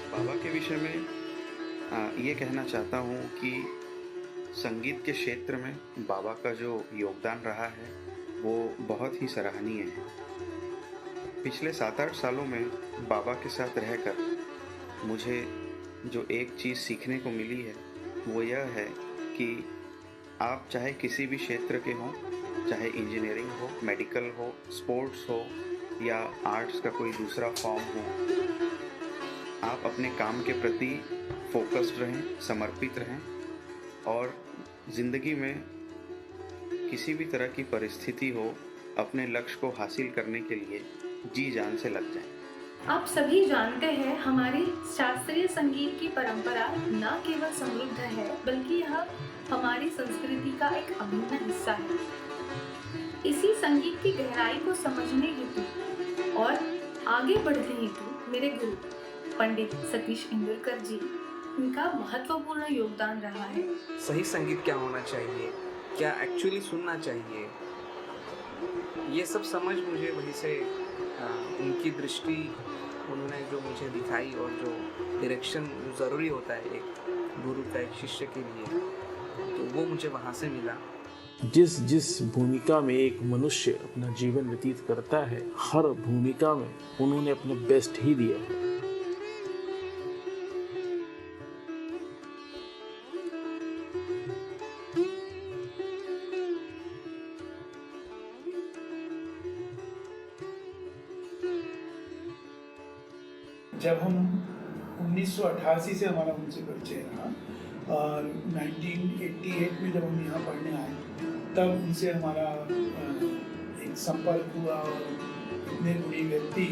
बाबा के विषय में ये कहना चाहता हूँ कि संगीत के क्षेत्र में बाबा का जो योगदान रहा है वो बहुत ही सराहनीय है। पिछले 7-8 सालों में बाबा के साथ रहकर मुझे जो एक चीज़ सीखने को मिली है वो यह है कि आप चाहे किसी भी क्षेत्र के हों, चाहे इंजीनियरिंग हो, मेडिकल हो, स्पोर्ट्स हो या आर्ट्स का कोई दूसरा फॉर्म हो, आप अपने काम के प्रति फोकस्ड रहें, समर्पित रहें और ज़िंदगी में किसी भी तरह की परिस्थिति हो, अपने लक्ष्य को हासिल करने के लिए जी जान से लग जाएं। आप सभी जानते हैं हमारी शास्त्रीय संगीत की परंपरा न केवल समृद्ध है बल्कि यह हमारी संस्कृति का एक अभिन्न हिस्सा है। इसी संगीत की गहराई को समझने हेतु और आगे बढ़ने हेतु मेरे गुरु पंडित सतीश इंदुरकर जी, इनका महत्वपूर्ण योगदान रहा है। सही संगीत क्या होना चाहिए, क्या एक्चुअली सुनना चाहिए, ये सब समझ मुझे वहीं से उनकी दृष्टि उन्होंने जो मुझे दिखाई और जो डायरेक्शन ज़रूरी होता है एक गुरु का एक शिष्य के लिए, तो वो मुझे वहाँ से मिला। जिस भूमिका में एक मनुष्य अपना जीवन व्यतीत करता है, हर भूमिका में उन्होंने अपने बेस्ट ही दिया है। जब हम 1988 से हमारा उनसे परिचय रहा और 1988 में जब हम यहाँ पढ़ने आए तब उनसे हमारा एक संपर्क हुआ और इतने बड़ी व्यक्ति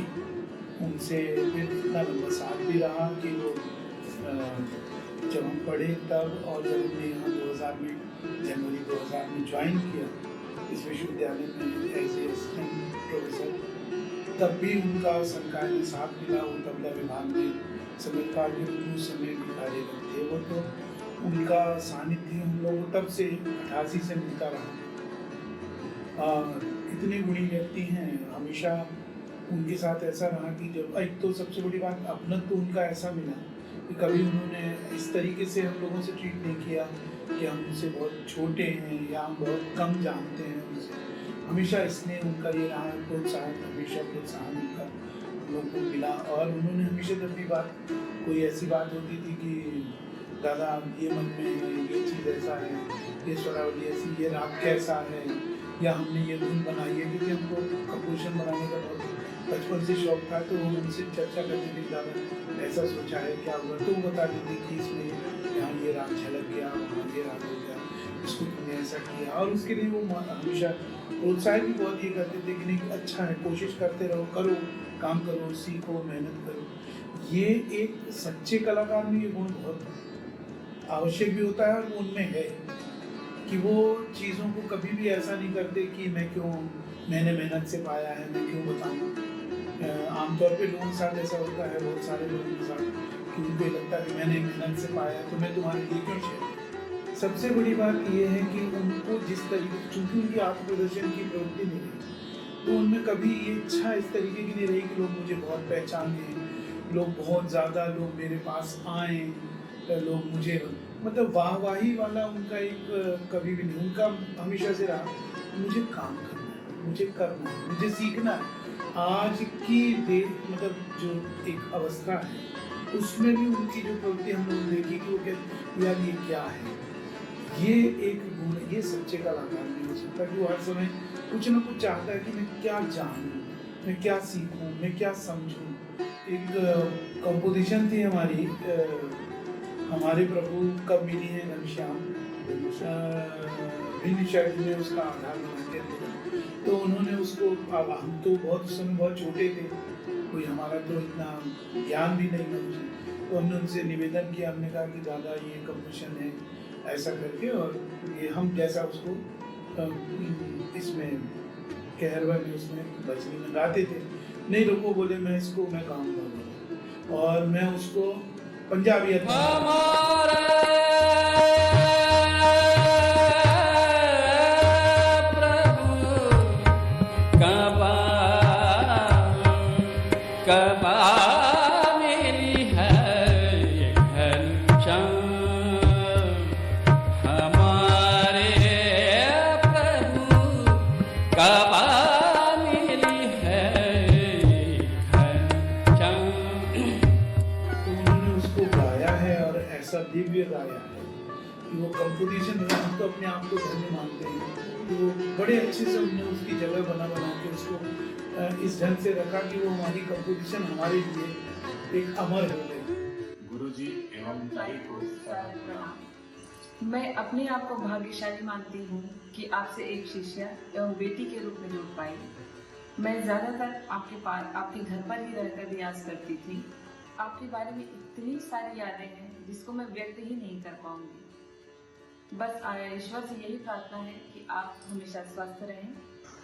उनसे फिर इतना लंबा साथ भी रहा कि वो जब हम पढ़े तब, और जब हमने यहाँ 2000 में जनवरी 2000 में ज्वाइन किया इस विश्वविद्यालय में एज ए असिस्टेंट प्रोफेसर, तब भी उनका संकाय में साथ मिला। वो तबला विभाग में संगीतकार के रूप में उस समय भी कार्यरत थे। वो तो उनका सानिध्य हम लोगों को तब से 88 से मिलता रहा। इतने गुणी व्यक्ति हैं, हमेशा उनके साथ ऐसा रहा कि जब एक तो सबसे बड़ी बात अपना तो उनका ऐसा मिला कि कभी उन्होंने इस तरीके से हम लोगों से ट्रीट नहीं किया कि हम उनसे बहुत छोटे हैं या हम बहुत कम जानते हैं उनसे। हमेशा इसने उनका ये रहा प्रोत्साहन, हमेशा प्रोत्साहन उनका हम लोग को मिला। और उन्होंने हमेशा जब भी कोई ऐसी बात होती थी कि दादा ये मन में है, ये चीज़ ऐसा है, ये स्वरावली ऐसी, ये राग कैसा है, या हमने ये धुन बनाई है, क्योंकि हमको कंपोजिशन बनाने का बहुत बचपन से शौक था। तो हम उनसे चर्चा करते थे, दादा ऐसा सोचा है क्या हुआ, तो वो बता देती कि इसमें यहाँ ये राग झलक गया, वहाँ ये राग हो गया, इसको तुमने ऐसा किया। और उसके लिए वो हमेशा प्रोत्साहन भी बहुत ये करते थे कि नहीं अच्छा है, कोशिश करते रहो, करो, काम करो, सीखो, मेहनत करो। ये एक सच्चे कलाकार में ये गुण बहुत आवश्यक भी होता है, और उनमें है कि वो चीज़ों को कभी भी ऐसा नहीं करते कि मैंने मेहनत से पाया है, मैं क्यों बताऊँ। आमतौर पे लोगों के साथ ऐसा होता है, बहुत सारे लोगों के साथ, कि उनको लगता है कि मैंने मेहनत से पाया तो मैं तुम्हारे लिए क्यों शेयर। सबसे बड़ी बात ये है कि उनको जिस तरीके, चूँकि उनकी आत्म प्रदर्शन की प्रवृत्ति नहीं रही, तो उनमें कभी ये इच्छा इस तरीके की नहीं रही कि लोग मुझे बहुत पहचाने, लोग बहुत ज़्यादा लोग मेरे पास आए, लोग मुझे मतलब वाहवाही वाला उनका एक कभी भी नहीं। उनका हमेशा से रहा मुझे काम करना है, मुझे करना है, मुझे सीखना है। आज की मतलब जो एक अवस्था है उसमें भी उनकी जो प्रवृत्ति हम लोग देखी कि वो कहते यार ये क्या है, ये एक गुण, ये सच्चे कलाकार नहीं हो सकता कि वो हर समय कुछ ना कुछ चाहता है कि मैं क्या जानूँ, मैं क्या सीखूँ, मैं क्या समझूँ। एक कंपोजिशन थी हमारे प्रभु कब मिली है घनश्याम, भिन्न शब्द में उसका आधार बनाते थे। तो उन्होंने उसको, अब हम तो बहुत उस समय बहुत छोटे थे, कोई हमारा तो इतना ज्ञान भी नहीं था मुझे, तो हमने उनसे निवेदन किया, हमने कहा कि दादा ये कंपोजिशन है ऐसा करके, और ये हम जैसा उसको इसमें कहरवा में उसमें बजनी में गाते थे। नहीं रुको, बोले मैं गाऊंगा, और मैं उसको पंजाबी दिव्य गाया है कि वो कंपोजिशन है। हम तो अपने आप को धन्य मानते हैं कि वो बड़े अच्छे से उन्होंने उसकी जगह बना के उसको इस ढंग से रखा कि वो हमारी कंपोजिशन हमारे लिए एक अमर हो गई। गुरुजी एवं ताई को मैं अपने आप को भाग्यशाली मानती हूँ कि आपसे एक शिष्या एवं बेटी के रूप में जुड़ पाई। मैं ज़्यादातर आपके घर पर ही रहकर रियाज करती थी। आपके बारे में इतनी सारी यादें हैं जिसको मैं व्यक्त ही नहीं कर पाऊंगी। बस ईश्वर से यही प्रार्थना है कि आप हमेशा स्वस्थ रहें।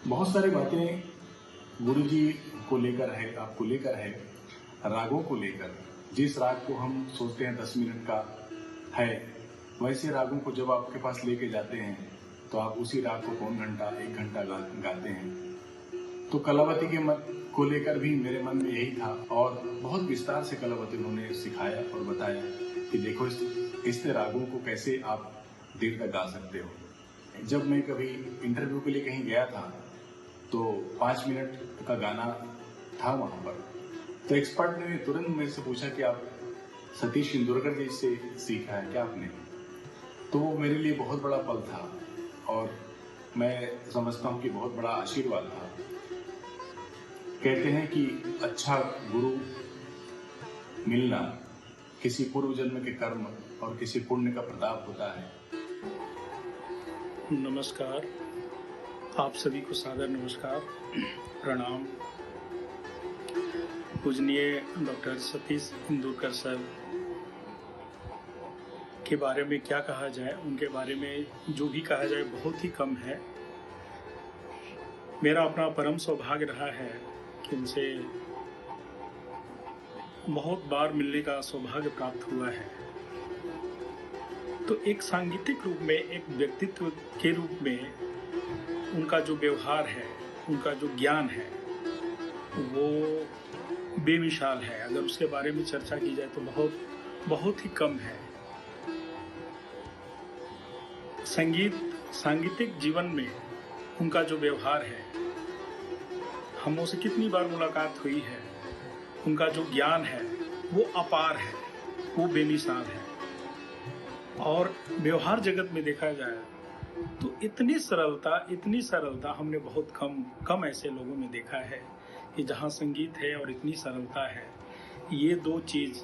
बहुत सारी बातें गुरुजी को लेकर है, आपको लेकर है, रागों को लेकर। जिस राग को हम सोचते हैं 10 मिनट का है, वैसे रागों को जब आपके पास लेके जाते हैं तो आप उसी राग को पौन घंटा 1 घंटा गाते हैं। तो कलावती के मत को लेकर भी मेरे मन में यही था, और बहुत विस्तार से कलावती उन्होंने सिखाया और बताया कि देखो इस रागों को कैसे आप देर तक गा सकते हो। जब मैं कभी इंटरव्यू के लिए कहीं गया था तो 5 मिनट का गाना था वहाँ पर, तो एक्सपर्ट ने तुरंत मेरे से पूछा कि आप सतीश इंदुरकर जी से सीखा है क्या आपने। तो वो मेरे लिए बहुत बड़ा पल था, और मैं समझता हूँ कि बहुत बड़ा आशीर्वाद था। कहते हैं कि अच्छा गुरु मिलना किसी पूर्व जन्म के कर्म और किसी पुण्य का प्रताप होता है। नमस्कार, आप सभी को सादर नमस्कार, प्रणाम। पूजनीय डॉक्टर सतीश इंदुरकर सर के बारे में क्या कहा जाए, उनके बारे में जो भी कहा जाए बहुत ही कम है। मेरा अपना परम सौभाग्य रहा है कि उनसे बहुत बार मिलने का सौभाग्य प्राप्त हुआ है। तो एक सांगीतिक रूप में, एक व्यक्तित्व के रूप में उनका जो व्यवहार है, उनका जो ज्ञान है, वो बेमिसाल है। अगर उसके बारे में चर्चा की जाए तो बहुत ही कम है। सांगीतिक जीवन में उनका जो व्यवहार है, हमों से कितनी बार मुलाकात हुई है, उनका जो ज्ञान है वो अपार है, वो बेमिसाल है। और व्यवहार जगत में देखा जाए तो इतनी सरलता हमने बहुत कम ऐसे लोगों में देखा है कि जहाँ संगीत है और इतनी सरलता है। ये दो चीज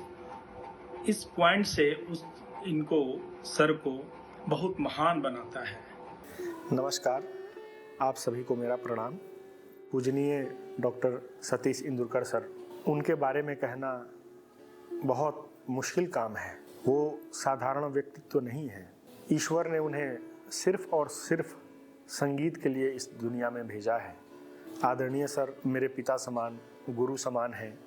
इस पॉइंट से इनको सर को बहुत महान बनाता है। नमस्कार, आप सभी को मेरा प्रणाम। पूजनीय डॉक्टर सतीश इंदुरकर सर, उनके बारे में कहना बहुत मुश्किल काम है। वो साधारण व्यक्तित्व नहीं है। ईश्वर ने उन्हें सिर्फ और सिर्फ संगीत के लिए इस दुनिया में भेजा है। आदरणीय सर मेरे पिता समान, गुरु समान हैं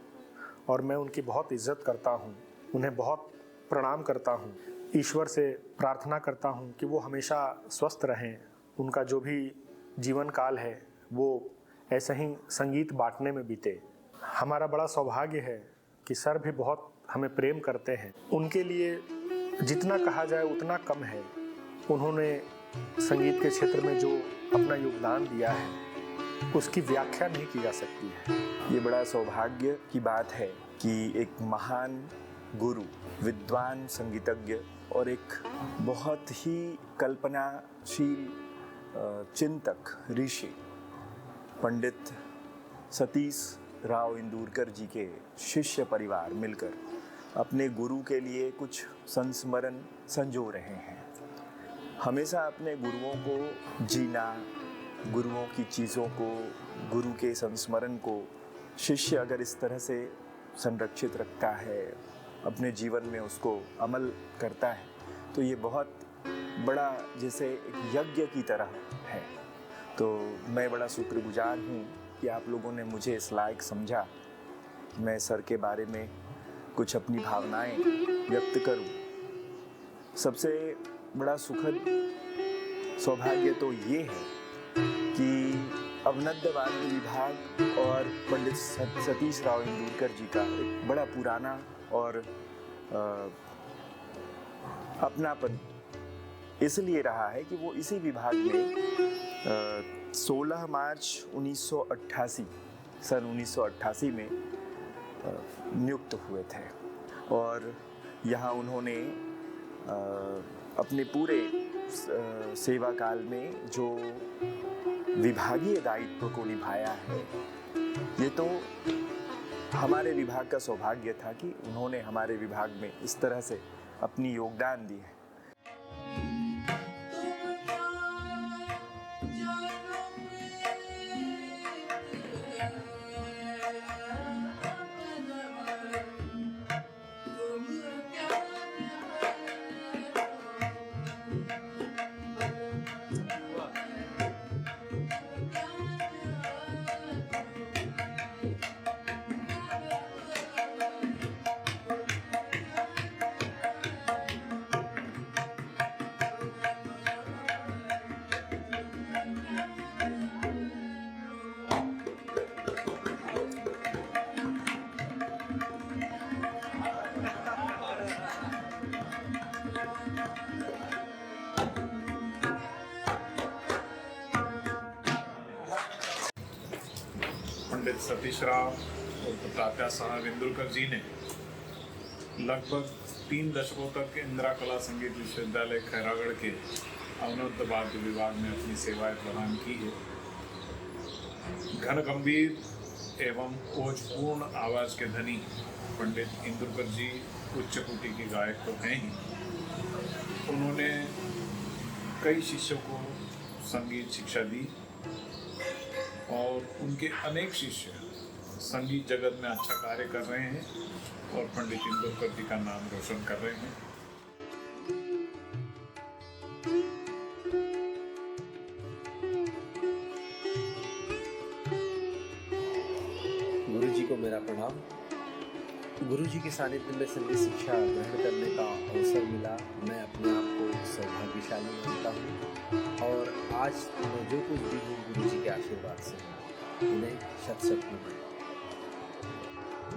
और मैं उनकी बहुत इज्जत करता हूँ, उन्हें बहुत प्रणाम करता हूँ। ईश्वर से प्रार्थना करता हूँ कि वो हमेशा स्वस्थ रहें। उनका जो भी जीवन काल है वो ऐसे ही संगीत बांटने में बीते। हमारा बड़ा सौभाग्य है कि सर भी बहुत हमें प्रेम करते हैं। उनके लिए जितना कहा जाए उतना कम है। उन्होंने संगीत के क्षेत्र में जो अपना योगदान दिया है उसकी व्याख्या नहीं की जा सकती है। ये बड़ा सौभाग्य की बात है कि एक महान गुरु, विद्वान संगीतज्ञ और एक बहुत ही कल्पनाशील चिंतक ऋषि पंडित सतीश राव इंदुरकर जी के शिष्य परिवार मिलकर अपने गुरु के लिए कुछ संस्मरण संजो रहे हैं। हमेशा अपने गुरुओं को जीना, गुरुओं की चीज़ों को, गुरु के संस्मरण को शिष्य अगर इस तरह से संरक्षित रखता है, अपने जीवन में उसको अमल करता है, तो ये बहुत बड़ा जैसे एक यज्ञ की तरह है। तो मैं बड़ा शुक्रगुजार हूँ कि आप लोगों ने मुझे इस लायक समझा कि मैं सर के बारे में कुछ अपनी भावनाएं व्यक्त करूं। सबसे बड़ा सुखद सौभाग्य तो ये है कि अवनद्य वाद्य विभाग और पंडित सतीश राव इंदुरकर जी का एक बड़ा पुराना और अपनापन इसलिए रहा है कि वो इसी विभाग में 16 मार्च 1988 सन 1988 में नियुक्त हुए थे और यहाँ उन्होंने अपने पूरे सेवा काल में जो विभागीय दायित्व को निभाया है, ये तो हमारे विभाग का सौभाग्य था कि उन्होंने हमारे विभाग में इस तरह से अपनी योगदान दी है। पंडित सतीश राव और तात्या साहब इंदुरकर जी ने लगभग 3 दशकों तक इंदिरा कला संगीत विश्वविद्यालय खैरागढ़ के अवनोद वाद्य विभाग में अपनी सेवाएं प्रदान की है। घन गंभीर एवं ओजपूर्ण आवाज के धनी पंडित इंदुरकर जी उच्च कोटि के गायक तो हैं ही, उन्होंने कई शिष्यों को संगीत शिक्षा दी और उनके अनेक शिष्य संगीत जगत में अच्छा कार्य कर रहे हैं और पंडित इंदुरकर जी का नाम रोशन कर रहे हैं। गुरु जी को मेरा प्रणाम। गुरु जी के सानिध्य में संगीत शिक्षा ग्रहण करने का अवसर मिला। मैं अपने आप को सौभाग्यशाली मानता हूँ और आज मैं जो कुछ भी हूँ गुरु जी के आशीर्वाद से हूँ। उन्हें शत शत नमन।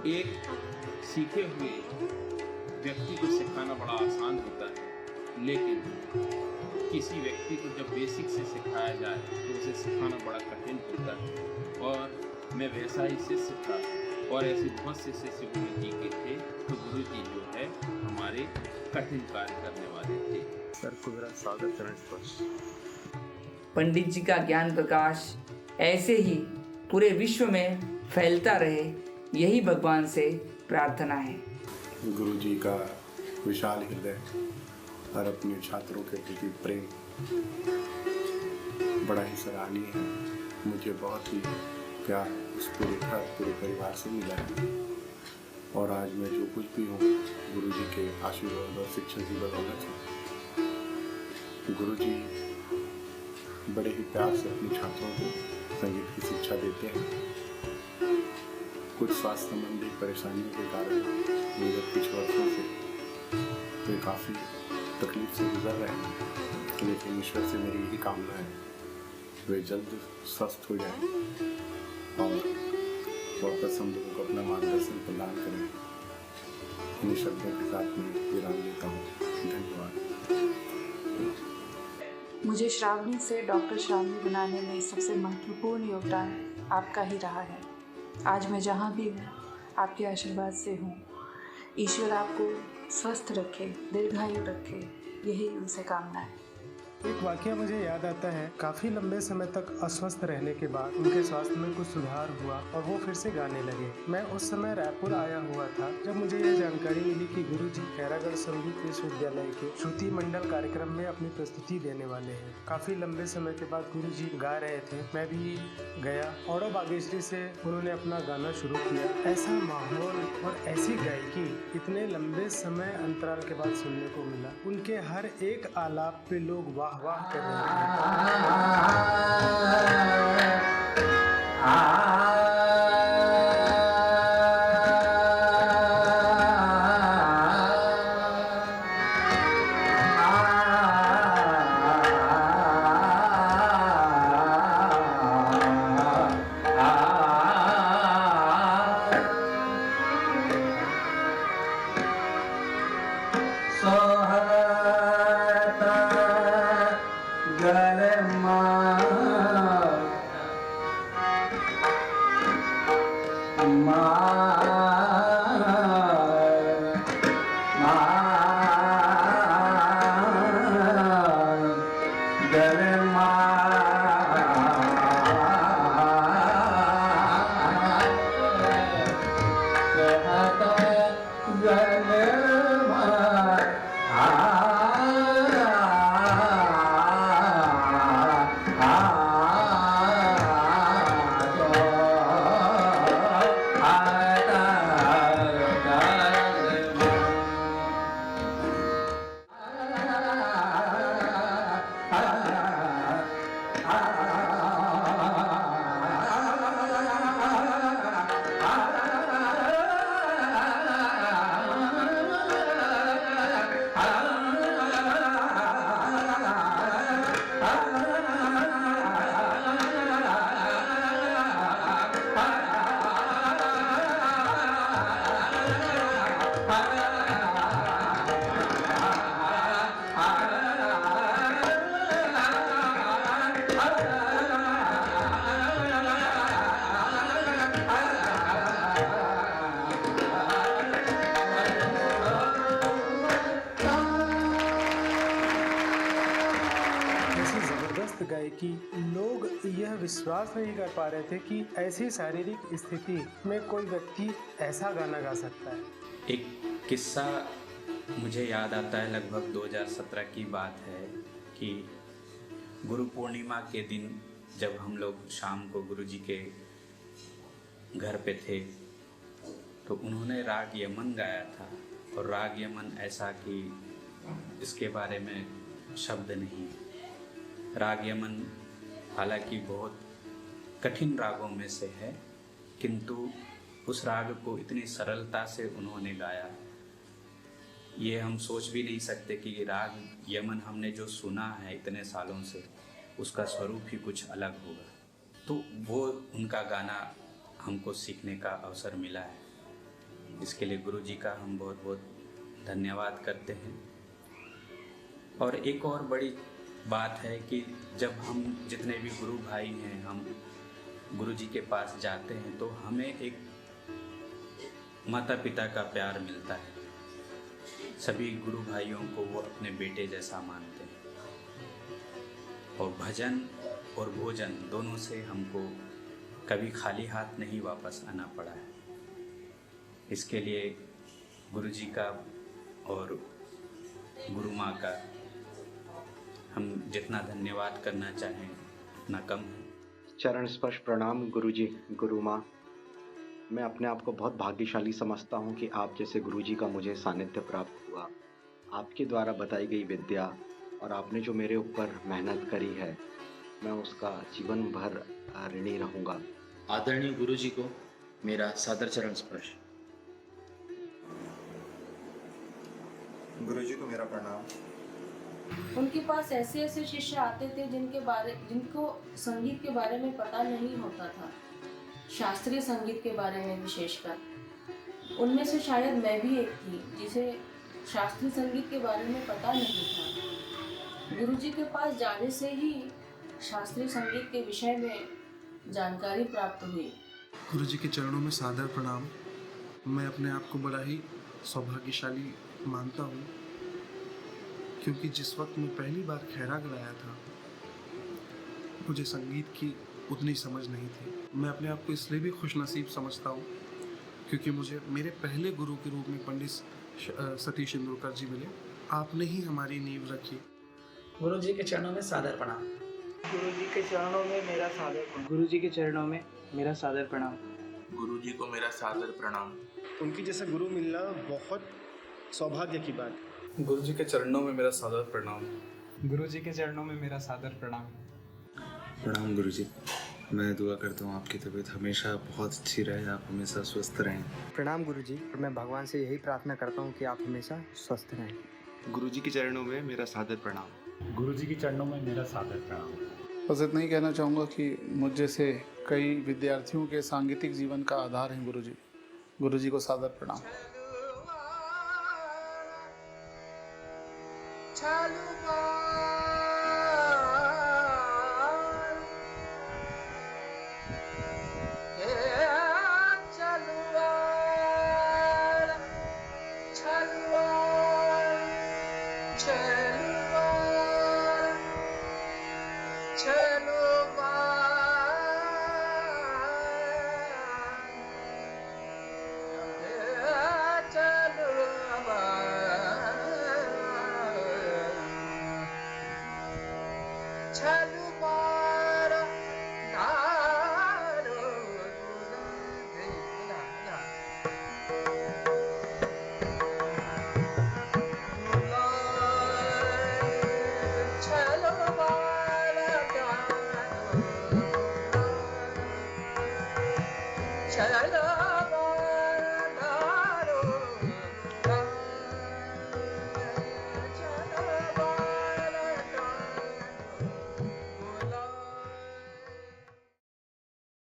एक सीखे हुए व्यक्ति को सिखाना बड़ा आसान होता है, लेकिन किसी व्यक्ति को जब बेसिक से सिखाया जाए तो उसे सिखाना बड़ा कठिन होता है। और मैं वैसा ही शिष्य था और ऐसे बहुत से शिष्य गुरु जी के थे, तो गुरु जी जो है हमारे कठिन कार्य करने वाले थे। सर को मेरा सादर चरण स्पर्श। पंडित जी का ज्ञान प्रकाश ऐसे ही पूरे विश्व में फैलता रहे, यही भगवान से प्रार्थना है। गुरु जी का विशाल हृदय और अपने छात्रों के प्रति प्रेम बड़ा ही सराहनीय है। मुझे बहुत ही प्यार उस पूरे परिवार से मिला है और आज मैं जो कुछ भी हूँ गुरु जी के आशीर्वाद और शिक्षा की बदौलत है। गुरु जी बड़े ही प्यार से अपने छात्रों को संगीत की शिक्षा देते हैं। कुछ स्वास्थ्य संबंधी परेशानियों के कारण विगत कुछ वर्षों से वे काफ़ी तकलीफ से गुजर रहे हैं, लेकिन ईश्वर से मेरी यही कामना है वे जल्द स्वस्थ हो जाएं और वापस हम लोगों को अपना मार्गदर्शन प्रदान करें। इन शब्दों के साथ मैं विराम लेता हूँ। धन्यवाद। मुझे श्रावणी से डॉक्टर श्रावणी बनाने में सबसे महत्वपूर्ण योगदान आपका ही रहा है। आज मैं जहाँ भी हूँ आपके आशीर्वाद से हूँ। ईश्वर आपको स्वस्थ रखे, दीर्घायु रखे, यही उनसे कामना है। एक वाकया मुझे याद आता है। काफ़ी लंबे समय तक अस्वस्थ रहने के बाद उनके स्वास्थ्य में कुछ सुधार हुआ और वो फिर से गाने लगे। मैं उस समय रायपुर आया हुआ था जब मुझे यह जानकारी मिली कि गुरुजी खैरागढ़ संगीत विश्वविद्यालय के श्रुति मंडल कार्यक्रम में अपनी प्रस्तुति देने वाले हैं। काफ़ी लंबे समय के बाद गुरुजी गा रहे थे, मैं भी गया। औड़ो बागेश्वरी से उन्होंने अपना गाना शुरू किया। ऐसा माहौल और ऐसी गायकी इतने लंबे समय अंतराल के बाद सुनने को मिला। उनके हर एक आलाप पे लोग वाह वाह कर रहे गायकी। लोग यह विश्वास नहीं कर पा रहे थे कि ऐसी शारीरिक स्थिति में कोई व्यक्ति ऐसा गाना गा सकता है। एक किस्सा मुझे याद आता है, लगभग 2017 की बात है कि गुरु पूर्णिमा के दिन जब हम लोग शाम को गुरु जी के घर पे थे तो उन्होंने राग यमन गाया था, और राग यमन ऐसा कि इसके बारे में शब्द नहीं। राग यमन हालांकि बहुत कठिन रागों में से है, किंतु उस राग को इतनी सरलता से उन्होंने गाया, ये हम सोच भी नहीं सकते कि राग यमन हमने जो सुना है इतने सालों से, उसका स्वरूप ही कुछ अलग होगा। तो वो उनका गाना हमको सीखने का अवसर मिला है, इसके लिए गुरु जी का हम बहुत बहुत धन्यवाद करते हैं। और एक और बड़ी बात है कि जब हम जितने भी गुरु भाई हैं, हम गुरु जी के पास जाते हैं तो हमें एक माता पिता का प्यार मिलता है। सभी गुरु भाइयों को वो अपने बेटे जैसा मानते हैं, और भजन और भोजन दोनों से हमको कभी खाली हाथ नहीं वापस आना पड़ा है। इसके लिए गुरु जी का और गुरु माँ का हम जितना धन्यवाद करना चाहें उतना कम है। चरण स्पर्श प्रणाम गुरुजी, गुरु माँ। मैं अपने आप को बहुत भाग्यशाली समझता हूँ कि आप जैसे गुरुजी का मुझे सानिध्य प्राप्त हुआ। आपके द्वारा बताई गई विद्या और आपने जो मेरे ऊपर मेहनत करी है, मैं उसका जीवन भर ऋणी रहूँगा। आदरणीय गुरुजी को मेरा सादर चरण स्पर्श। गुरुजी को मेरा प्रणाम। उनके पास ऐसे ऐसे शिष्य आते थे जिनको संगीत के बारे में पता नहीं होता था, शास्त्रीय संगीत के बारे में विशेषकर। उनमें से शायद मैं भी एक थी जिसे शास्त्रीय संगीत के बारे में पता नहीं था। गुरुजी के पास जाने से ही शास्त्रीय संगीत के विषय में जानकारी प्राप्त हुई। गुरुजी के चरणों में सादर प्रणाम। मैं अपने आप को बड़ा ही सौभाग्यशाली मानता हूँ, क्योंकि जिस वक्त मैं पहली बार खैराग लाया था, मुझे संगीत की उतनी समझ नहीं थी। मैं अपने आप को इसलिए भी खुशनसीब समझता हूँ क्योंकि मुझे मेरे पहले गुरु के रूप में पंडित सतीश इंदुरकर जी मिले। आपने ही हमारी नींव रखी। गुरु जी के चरणों में सादर प्रणाम। गुरु जी के चरणों में मेरा सादर प्रणाम। गुरु जी के चरणों में मेरा सादर प्रणाम। गुरु जी को मेरा सादर प्रणाम। उनकी जैसे गुरु मिलना बहुत सौभाग्य की बात। गुरु जी के चरणों में मेरा सादर प्रणाम। गुरु जी के चरणों में मेरा सादर प्रणाम। प्रणाम गुरु जी। मैं दुआ करता हूँ आपकी तबीयत हमेशा बहुत अच्छी रहे, आप हमेशा स्वस्थ रहें। प्रणाम गुरु जी। मैं भगवान से यही प्रार्थना करता हूँ कि आप हमेशा स्वस्थ रहें। गुरु जी के चरणों में मेरा सादर प्रणाम। गुरु जी के चरणों में मेरा सादर प्रणाम। बस इतना ही कहना चाहूँगा कि मुझ जैसे कई विद्यार्थियों के सांगीतिक जीवन का आधार हैं गुरु जी। गुरु जी को सादर प्रणाम। Chalo